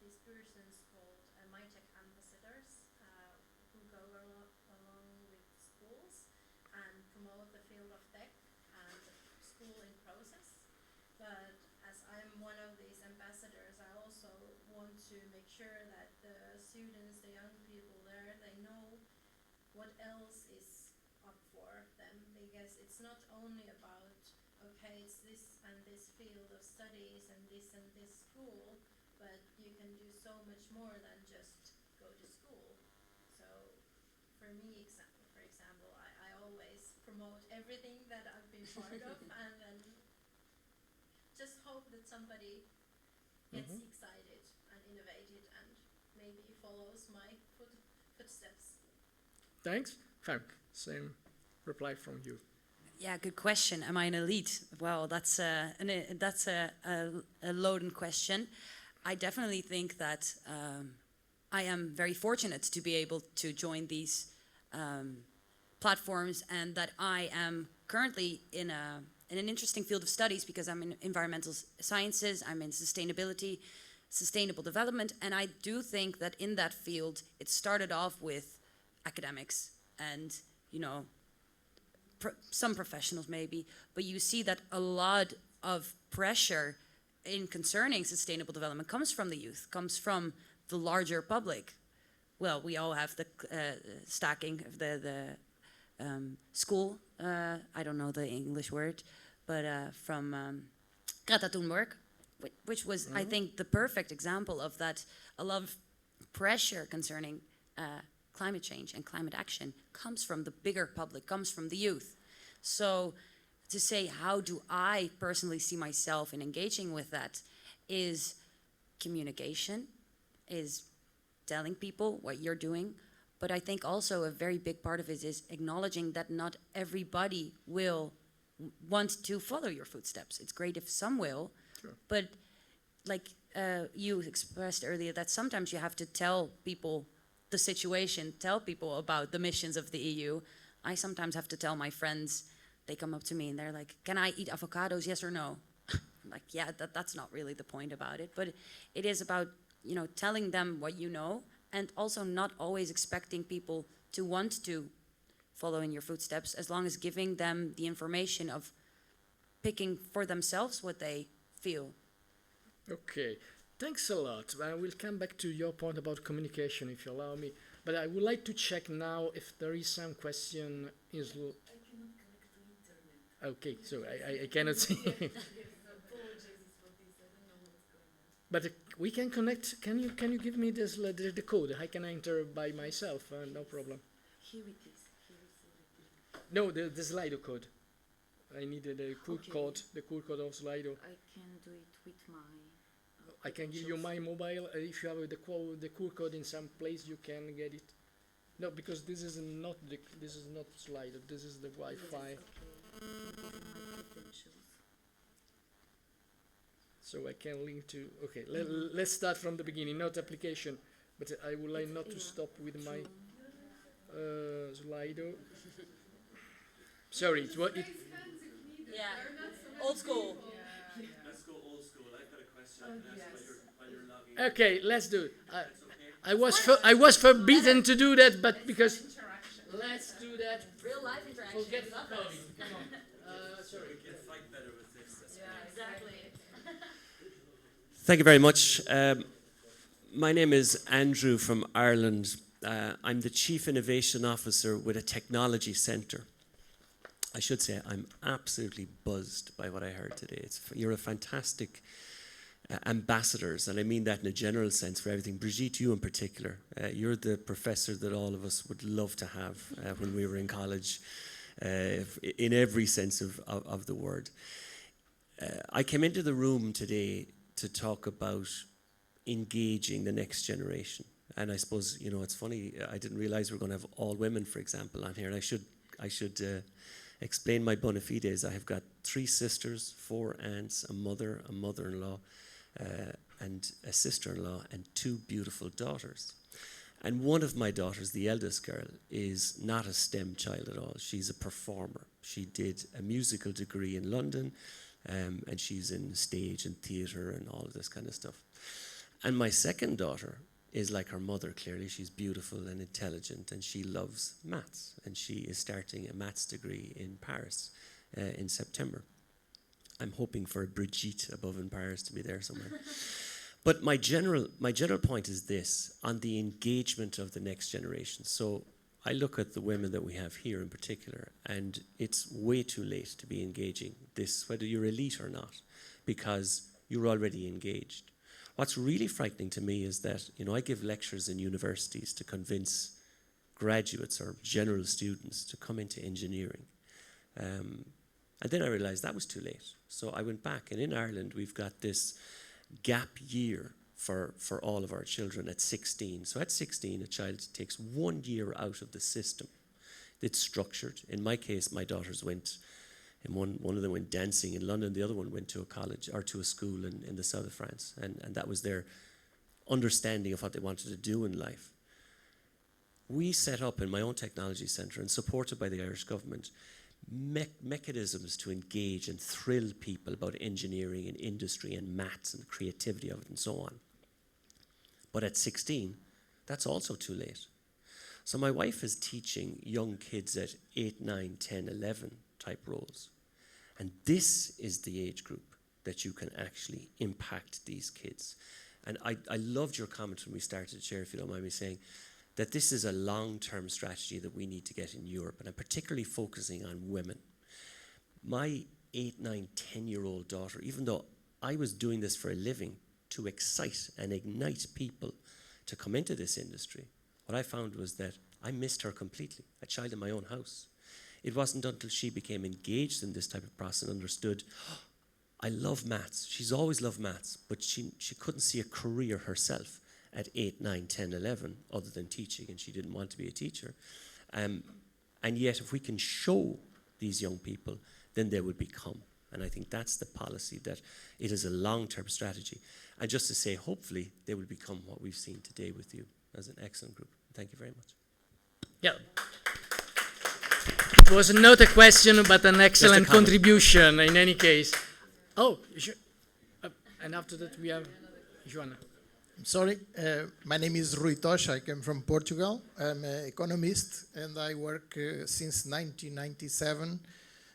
these persons called MyTech ambassadors who go along with schools and promote the field of tech and school in process. So also want to make sure that the students, the young people there, they know what else is up for them, because it's not only about, okay, it's this and this field of studies and this school, but you can do so much more than just go to school. So for me, for example, I always promote everything that I've been part of, and then just hope that somebody gets excited and innovated and maybe follows my footsteps. Thanks. Frank, same reply from you. Yeah, good question. Am I an elite? Well, that's a loaded question. I definitely think that I am very fortunate to be able to join these platforms, and that I am currently in an interesting field of studies, because I'm in environmental sciences, I'm in sustainability, sustainable development, and I do think that in that field it started off with academics and, you know, some professionals maybe, but you see that a lot of pressure in concerning sustainable development comes from the youth, comes from the larger public. Well, we all have the stacking of the school, I don't know the English word, but from Greta Thunberg, which was, I think, the perfect example of that. A lot of pressure concerning climate change and climate action comes from the bigger public, comes from the youth. So to say, how do I personally see myself in engaging with that, is communication, is telling people what you're doing. But I think also a very big part of it is acknowledging that not everybody will want to follow your footsteps. It's great if some will, sure. But like you expressed earlier, that sometimes you have to tell people the situation, tell people about the missions of the EU. I sometimes have to tell my friends, they come up to me and they're like, can I eat avocados, yes or no? I'm like, yeah, that's not really the point about it. But it is about, you know, telling them what you know, and also not always expecting people to want to follow in your footsteps, as long as giving them the information of picking for themselves what they feel. Okay, thanks a lot. I will come back to your point about communication, if you allow me. But I would like to check now if there is some question. I cannot connect to internet. Okay, so I cannot see. Apologies for this. I don't know what's going on. But we can connect. Can you give me this the code? I can enter by myself. No problem. Here it is. Here is everything. No, the Slido code. I need the cool code. The cool code of Slido. I can do it with my. I can give you my mobile. If you have the cool code in some place, you can get it. No, because this is not Slido. This is the Wi-Fi. Yes, okay. I'm giving my credentials. So I can link to. Okay, let's start from the beginning. Not application, but I would like not to stop with my Slido. Sorry, it. Yeah, old school. Let's go old school. I've got a question while you're logging. Okay, let's do it. I was forbidden to do that, but because let's do that. Real life interaction. Forget the coding. Come on. Sorry. We can fight better with this. That's Exactly. Thank you very much. My name is Andrew from Ireland. I'm the Chief Innovation Officer with a technology centre. I should say I'm absolutely buzzed by what I heard today. You're a fantastic ambassadors, and I mean that in a general sense for everything. Brigitte, you in particular, you're the professor that all of us would love to have when we were in college, in every sense of the word. I came into the room today to talk about engaging the next generation. And I suppose, you know, it's funny, I didn't realize we were going to have all women, for example, on here. And I should explain my bona fides. I have got 3 sisters, 4 aunts, a mother-in-law, and a sister-in-law, and 2 beautiful daughters. And one of my daughters, the eldest girl, is not a STEM child at all. She's a performer. She did a musical degree in London, and she's in stage and theatre and all of this kind of stuff. And my second daughter is like her mother, clearly. She's beautiful and intelligent, and she loves maths. And she is starting a maths degree in Paris in September. I'm hoping for a Brigitte above in Paris to be there somewhere. But my general point is this, on the engagement of the next generation. So I look at the women that we have here in particular, and it's way too late to be engaging this, whether you're elite or not, because you're already engaged. What's really frightening to me is that, I give lectures in universities to convince graduates or general students to come into engineering. And then I realized that was too late. So I went back, and in Ireland we've got this gap year for all of our children at 16. So at 16, a child takes 1 year out of the system. It's structured. In my case, my daughters went, and one of them went dancing in London, the other one went to a college or to a school in the south of France. And that was their understanding of what they wanted to do in life. We set up in my own technology centre, and supported by the Irish government, mechanisms to engage and thrill people about engineering and industry and maths and the creativity of it and so on. But at 16, that's also too late. So my wife is teaching young kids at 8, 9, 10, 11 type roles. And this is the age group that you can actually impact these kids. And I loved your comment when we started, Chair, if you don't mind me saying, that this is a long-term strategy that we need to get in Europe, and I'm particularly focusing on women. My 8, 9, 10-year-old daughter, even though I was doing this for a living to excite and ignite people to come into this industry, what I found was that I missed her completely, a child in my own house. It wasn't until she became engaged in this type of process and understood, I love maths. She's always loved maths, but she couldn't see a career herself at 8, 9, 10, 11, other than teaching, and she didn't want to be a teacher. And yet, if we can show these young people, then they will become. And I think that's the policy, that it is a long-term strategy. And just to say, hopefully, they will become what we've seen today with you as an excellent group. Thank you very much. Yeah. It was not a question, but an excellent contribution in any case. Oh, and after that we have Joana. Sorry, my name is Rui Tocha. I come from Portugal. I'm an economist, and I work since 1997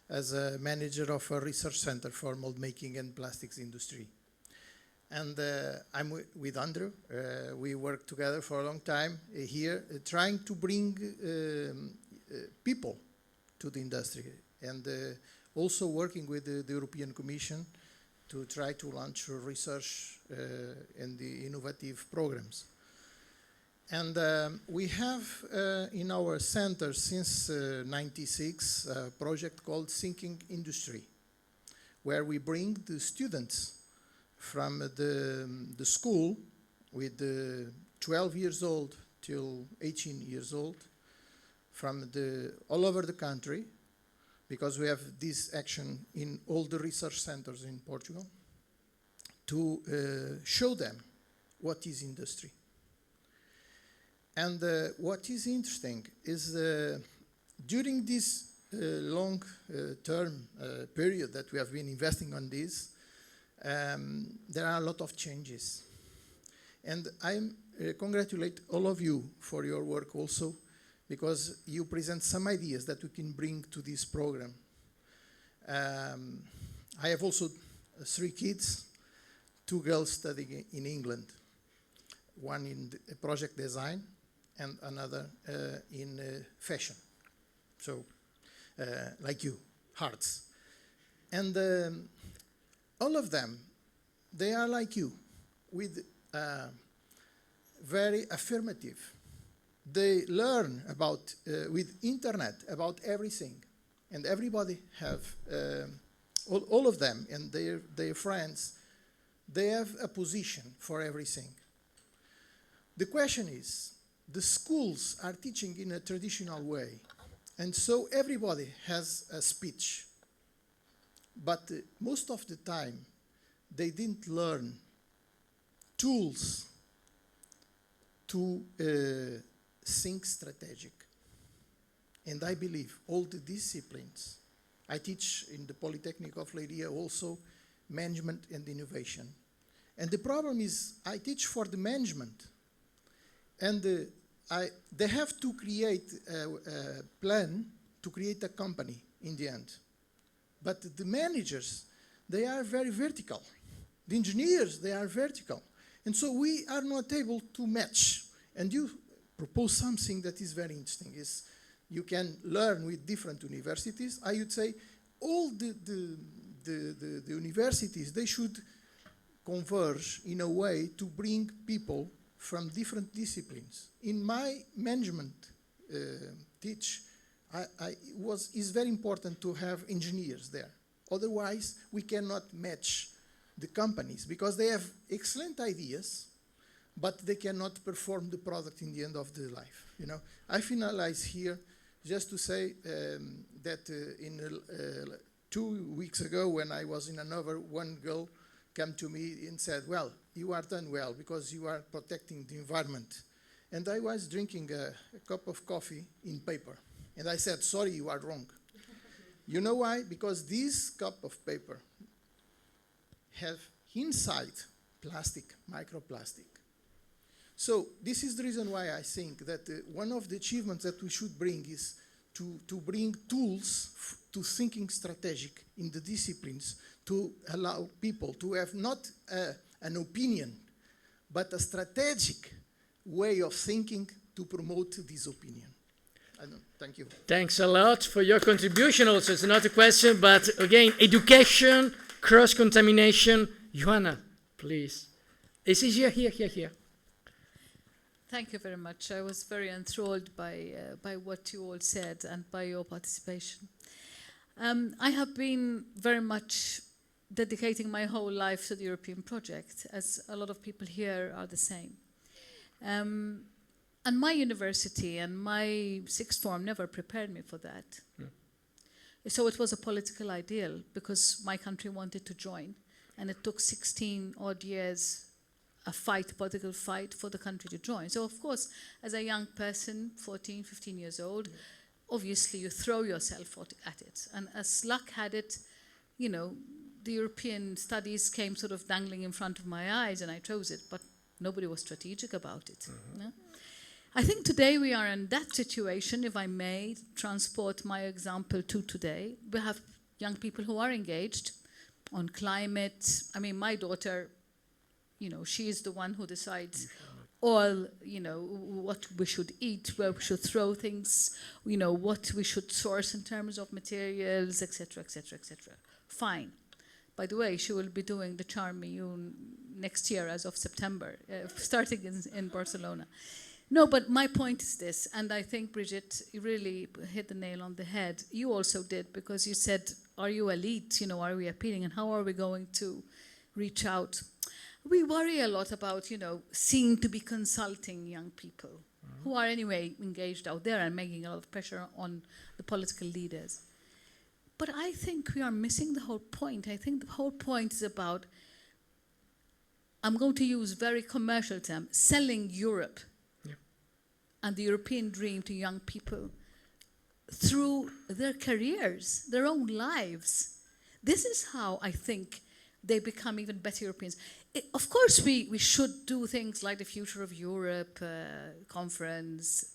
as a manager of a research center for mold making and plastics industry. And I'm with Andrew. We work together for a long time here, trying to bring people to the industry, and also working with the European Commission to try to launch research and the innovative programs. And we have in our center since '96 a project called Thinking Industry, where we bring the students from the school with 12 years old till 18 years old from all over the country, because we have this action in all the research centers in Portugal, to show them what is industry. And what is interesting is during this long-term period that we have been investing on this, there are a lot of changes. And I congratulate all of you for your work also, because you present some ideas that we can bring to this program. I have also 3 kids, 2 girls studying in England, one in project design and another in fashion. So, like you, hearts. And all of them, they are like you, with very affirmative. They learn about, with internet, about everything. And everybody have, all of them and their friends, they have a position for everything. The question is, the schools are teaching in a traditional way. And so everybody has a speech. But most of the time, they didn't learn tools to think strategic. And I believe all the disciplines, I teach in the Polytechnic of Leiria also management and innovation. And the problem is I teach for the management, and they have to create a plan to create a company in the end. But the managers, they are very vertical. The engineers, they are vertical. And so we are not able to match. And you propose something that is very interesting, is you can learn with different universities. I would say all the universities, they should converge in a way to bring people from different disciplines. In my management teach, it's very important to have engineers there. Otherwise, we cannot match the companies because they have excellent ideas, but they cannot perform the product in the end of the life. You know, I finalize here just to say that 2 weeks ago, when I was in Hanover, one girl came to me and said, "Well, you are done well because you are protecting the environment." And I was drinking a cup of coffee in paper. And I said, "Sorry, you are wrong." You know why? Because this cup of paper have inside plastic, microplastic. So this is the reason why I think that one of the achievements that we should bring is to bring tools to thinking strategic in the disciplines to allow people to have not an opinion, but a strategic way of thinking to promote this opinion. Thank you. Thanks a lot for your contribution also. It's not a question, but again, education, cross-contamination. Johanna, please. Is it here? Thank you very much. I was very enthralled by what you all said and by your participation. I have been very much dedicating my whole life to the European project, as a lot of people here are the same. And my university and my sixth form never prepared me for that. So it was a political ideal because my country wanted to join. And it took 16 odd years, a political fight for the country to join. So of course, as a young person, 14, 15 years old, obviously you throw yourself at it. And as luck had it, you know, the European studies came sort of dangling in front of my eyes and I chose it, but nobody was strategic about it. No? I think today we are in that situation, if I may transport my example to today. We have young people who are engaged on climate. I mean, my daughter, you know, she is the one who decides all, you know, what we should eat, where we should throw things, you know, what we should source in terms of materials, etc., etc., etc. Fine. By the way, she will be doing the Charm next year as of September, starting in Barcelona. No, but my point is this, and I think, Brigitte, you really hit the nail on the head. You also did, because you said, are you elite? You know, are we appealing? And how are we going to reach out? We worry a lot about, you know, seem to be consulting young people who are anyway engaged out there and making a lot of pressure on the political leaders. But I think we are missing the whole point. I think the whole point is about, I'm going to use very commercial term, selling Europe and the European dream to young people through their careers, their own lives. This is how I think they become even better Europeans. Of course, we should do things like the Future of Europe conference,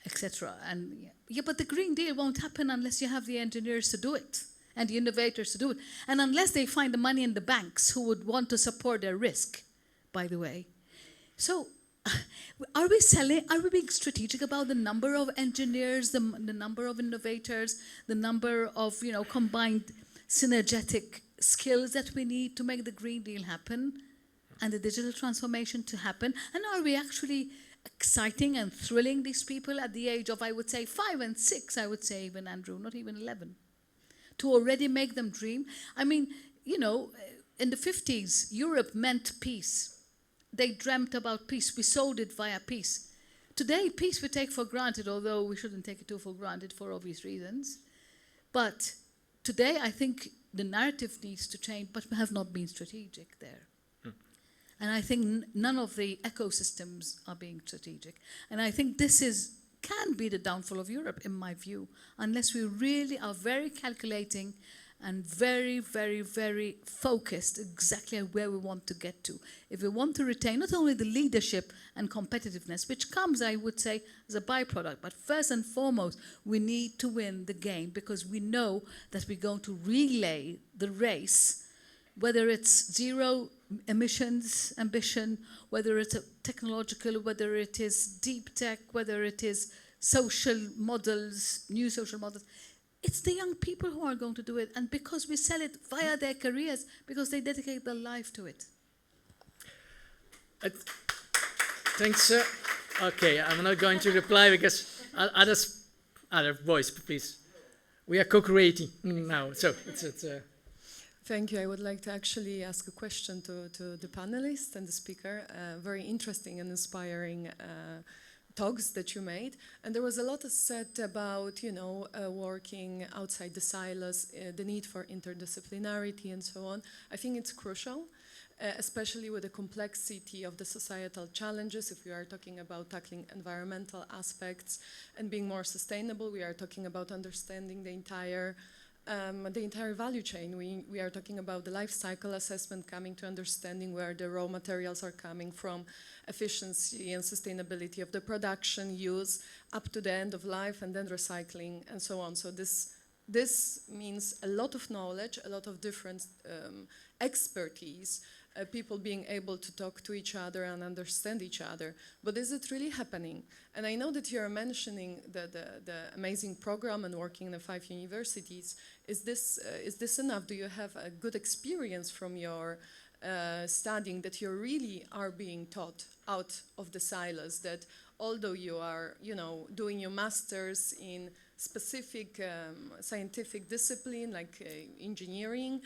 etc. And yeah, but the Green Deal won't happen unless you have the engineers to do it and the innovators to do it, and unless they find the money in the banks who would want to support their risk, by the way. So are we being strategic about the number of engineers, the number of innovators, the number of, you know, combined synergetic skills that we need to make the Green Deal happen and the digital transformation to happen? And are we actually exciting and thrilling these people at the age of, I would say, 5 and 6, I would say even, Andrew, not even 11, to already make them dream? I mean, you know, in the 50s, Europe meant peace. They dreamt about peace. We sold it via peace. Today, peace we take for granted, although we shouldn't take it too for granted for obvious reasons. But today, I think the narrative needs to change, but we have not been strategic there. And I think none of the ecosystems are being strategic. And I think this can be the downfall of Europe, in my view, unless we really are very calculating and very, very, very focused exactly on where we want to get to. If we want to retain not only the leadership and competitiveness, which comes, I would say, as a byproduct, but first and foremost, we need to win the game, because we know that we're going to relay the race, whether it's zero emissions ambition, whether it's a technological, whether it is deep tech, whether it is social models, new social models. It's the young people who are going to do it, and because we sell it via their careers, because they dedicate their life to it. Thanks, sir. Okay, I'm not going to reply because other voice, please. We are co-creating now, so it's Thank you. I would like to actually ask a question to the panelists and the speaker. Very interesting and inspiring talks that you made. And there was a lot said about, working outside the silos, the need for interdisciplinarity and so on. I think it's crucial, especially with the complexity of the societal challenges. If we are talking about tackling environmental aspects and being more sustainable, we are talking about understanding the entire value chain. We are talking about the life cycle assessment, coming to understanding where the raw materials are coming from, efficiency and sustainability of the production, use, up to the end of life, and then recycling, and so on. So this means a lot of knowledge, a lot of different expertise, people being able to talk to each other and understand each other. But is it really happening? And I know that you're mentioning the amazing program and working in the 5 universities. Is this enough? Do you have a good experience from your studying that you really are being taught out of the silos, that although you are, doing your masters in specific scientific discipline like engineering,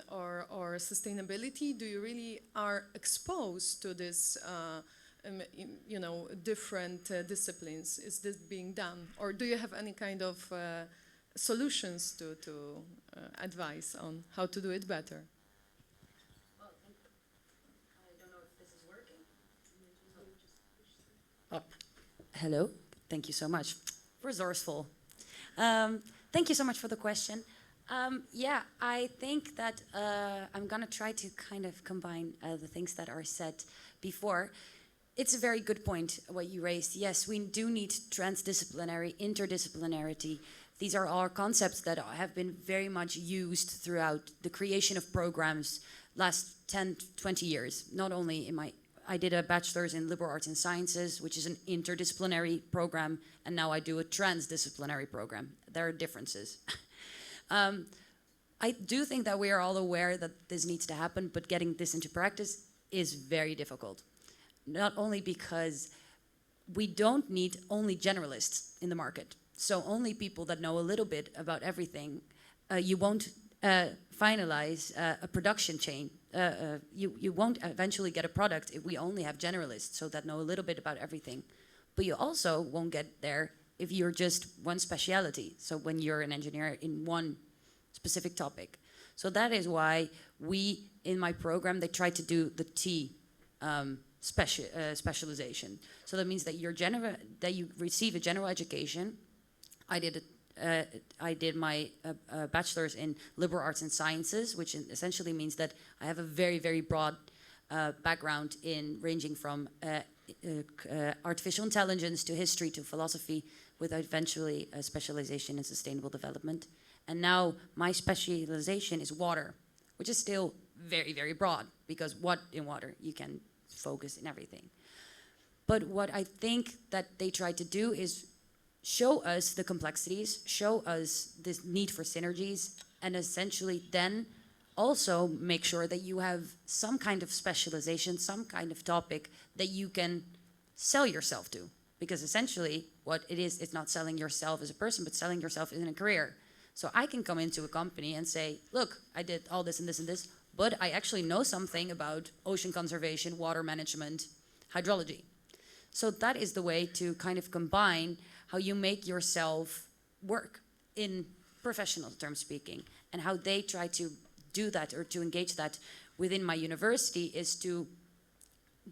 or sustainability, do you really are exposed to this, different disciplines? Is this being done? Or do you have any kind of solutions to advise on how to do it better? Well, I don't know if this is working. Up. Hello, thank you so much. Resourceful. Thank you so much for the question. Yeah, I think that I'm going to try to kind of combine the things that are said before. It's a very good point, what you raised. Yes, we do need transdisciplinary, interdisciplinarity. These are all concepts that have been very much used throughout the creation of programs last 10, 20 years. Not only I did a bachelor's in liberal arts and sciences, which is an interdisciplinary program, and now I do a transdisciplinary program. There are differences. I do think that we are all aware that this needs to happen, but getting this into practice is very difficult. Not only because we don't need only generalists in the market, so only people that know a little bit about everything. You won't finalize a production chain. You won't eventually get a product if we only have generalists, so that know a little bit about everything. But you also won't get there if you're just one speciality, so when you're an engineer in one specific topic. So that is why we, in my program, they try to do the T specialization. So that means that you receive a general education. I did my bachelor's in liberal arts and sciences, which essentially means that I have a very, very broad background in ranging from artificial intelligence to history to philosophy, with eventually a specialization in sustainable development. And now my specialization is water, which is still very, very broad, because what in water? You can focus in everything. But what I think that they try to do is show us the complexities, show us this need for synergies, and essentially then also make sure that you have some kind of specialization, some kind of topic that you can sell yourself to. Because essentially what it is, it's not selling yourself as a person, but selling yourself in a career. So I can come into a company and say, look, I did all this and this and this, but I actually know something about ocean conservation, water management, hydrology. So that is the way to kind of combine how you make yourself work in professional terms speaking, and how they try to do that or to engage that within my university is to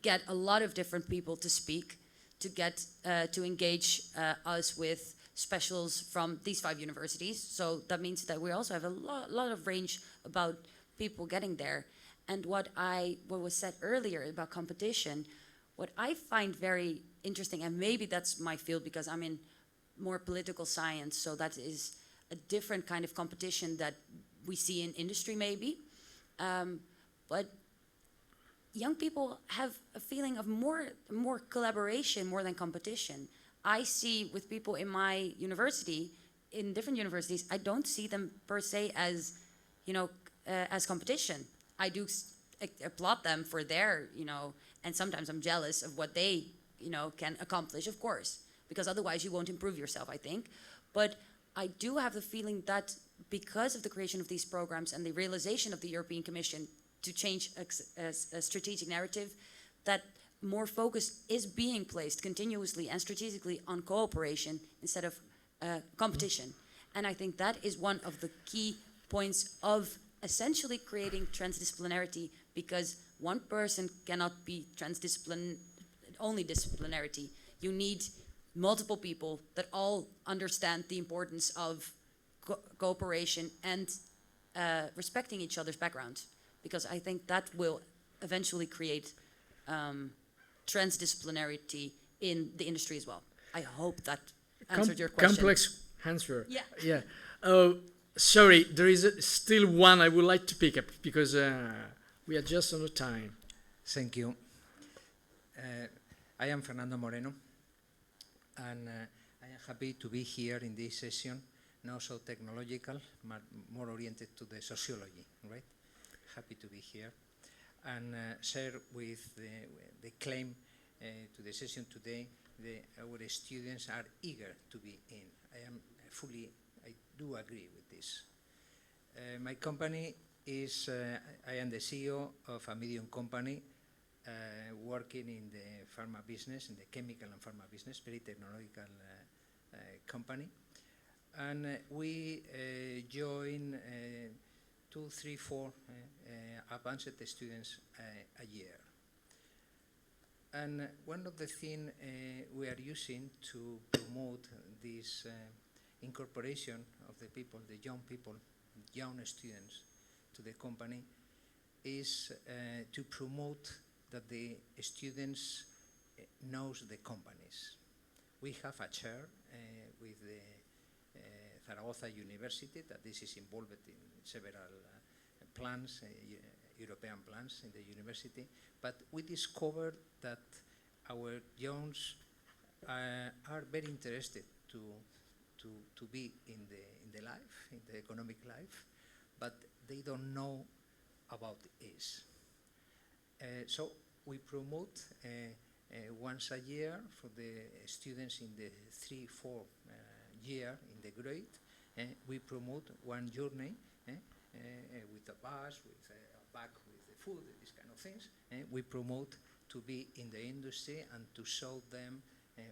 get a lot of different people to speak, to get to engage us with specials from these 5 universities. So that means that we also have a lot of range about people getting there. And what was said earlier about competition, what I find very interesting, and maybe that's my field because I'm in more political science, so that is a different kind of competition that we see in industry maybe. But young people have a feeling of more collaboration more than competition. I see with people in my university, in different universities, I don't see them per se as, as competition. I do applaud them for their, and sometimes I'm jealous of what they, can accomplish, of course, because otherwise you won't improve yourself, I think. But I do have the feeling that because of the creation of these programs and the realization of the European Commission to change a strategic narrative, that more focus is being placed continuously and strategically on cooperation instead of competition. And I think that is one of the key points of essentially creating transdisciplinarity, because one person cannot be only disciplinarity. You need multiple people that all understand the importance of cooperation and respecting each other's background, because I think that will eventually create transdisciplinarity in the industry as well. I hope that answered your question. Complex answer. Yeah. Yeah. Oh, sorry, there is still one I would like to pick up because we are just on the time. Thank you. I am Fernando Moreno, and I am happy to be here in this session, not so technological, but more oriented to the sociology, right? Happy to be here and share with the claim to the session today our students are eager to be in. I do agree with this. My company is, I am the CEO of a medium company working in the pharma business, in the chemical and pharma business, very technological company. And we join 2, 3, 4 advanced students a year. And one of the things we are using to promote this incorporation of the people, the young people, young students to the company is to promote that the students knows the companies. We have a chair with the Zaragoza University that this is involved in several plans, European plans in the university, but we discovered that our youngs are very interested to be in the life, in the economic life, but they don't know about this. So we promote once a year for the students in the 3-4 year in the grade. We promote one journey with a bus, with a bag with the food, these kind of things. We promote to be in the industry and to show them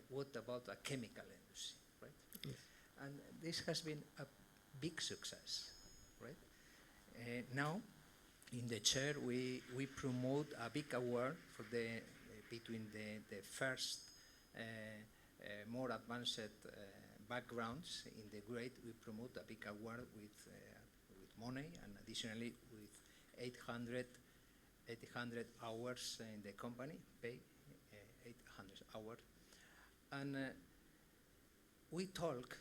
what about a chemical industry, right? Yes. And this has been a big success, right? Now, in the chair, we promote a big award for the between the first more advanced backgrounds in the grade. We promote a big award with money, and additionally with 800 hours in the company, pay 800 hours. And we talk,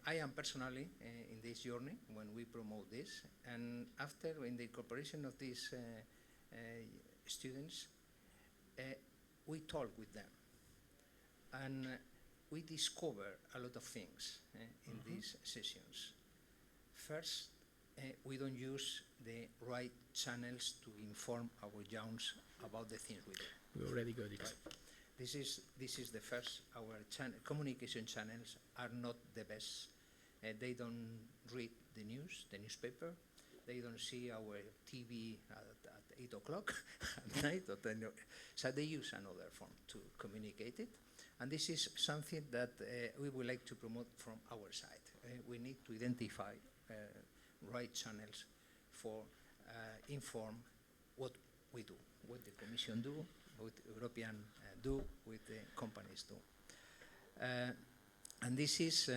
I am personally in this journey when we promote this, and after in the incorporation of these students, we talk with them, and we discover a lot of things in these sessions. First, we don't use the right channels to inform our youngs about the things we do. We already got it. Right. This is the first. Our communication channels are not the best. They don't read the news, the newspaper. They don't see our TV at 8 o'clock at night. So they use another form to communicate it. And this is something that we would like to promote from our side. We need to identify right channels for inform what we do, what the Commission do, what the European do, what the companies do. And this is,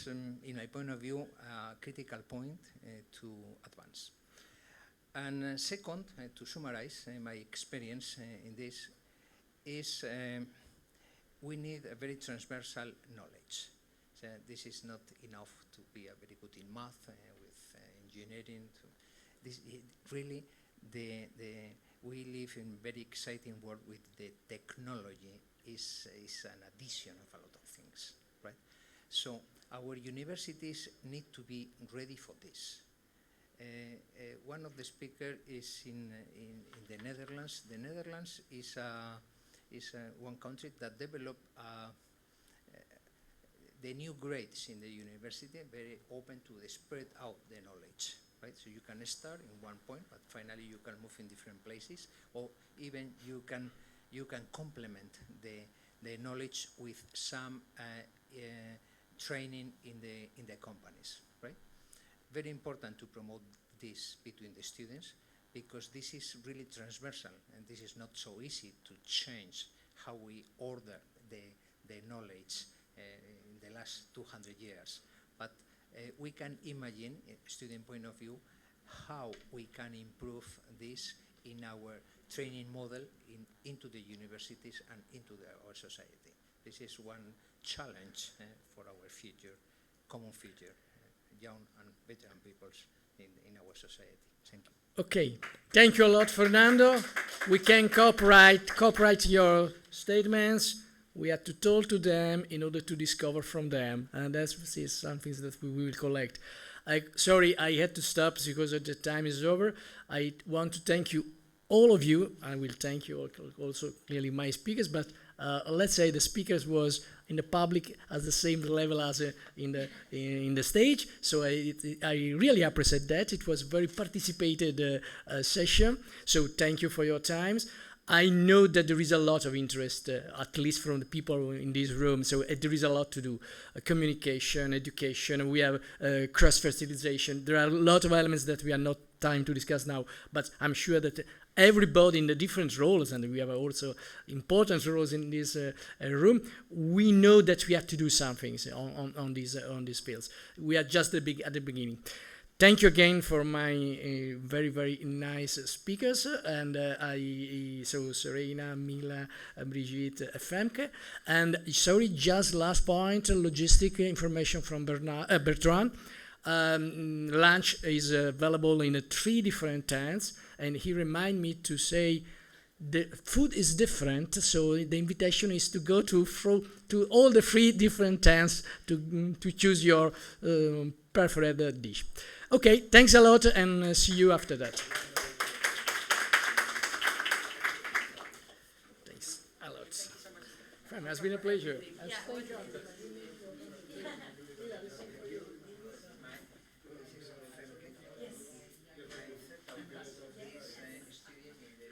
in my point of view, a critical point to advance. And second, to summarize my experience in this, is we need a very transversal knowledge. So this is not enough to be very good in math with engineering. This really, we live in very exciting world with the technology is an addition of a lot of things, right? So our universities need to be ready for this. One of the speakers is in the Netherlands. The Netherlands is one country that developed the new grades in the university, very open to the spread out the knowledge, right? So you can start in one point, but finally you can move in different places, or even you can complement the knowledge with some training in the companies, right? Very important to promote this between the students, because this is really transversal, and this is not so easy to change how we order the knowledge in the last 200 years. But we can imagine, student point of view, how we can improve this in our training model into the universities and into our society. This is one challenge for our future, common future, young and veteran peoples in our society. Thank you. Okay, thank you a lot, Fernando. We can copyright your statements. We have to talk to them in order to discover from them, and that's something that we will collect. Sorry, I had to stop because the time is over. I want to thank you, all of you. I will thank you also clearly my speakers, but let's say the speakers was in the public at the same level as in the stage. So I really appreciate that. It was a very participated session. So thank you for your times. I know that there is a lot of interest, at least from the people in this room, so there is a lot to do. Communication, education, we have cross-fertilization. There are a lot of elements that we are not time to discuss now, but I'm sure that everybody in the different roles, and we have also important roles in this room, we know that we have to do something on these fields. We are just at the beginning. Thank you again for my very, very nice speakers, and so Serena, Mila, Brigitte, Femke. And sorry, just last point, logistic information from Bertrand. Lunch is available in 3 different tents, and he reminded me to say the food is different, so the invitation is to go to all the 3 different tents to choose your preferred dish. Okay, thanks a lot, and see you after that. Thanks a lot. It has been a pleasure.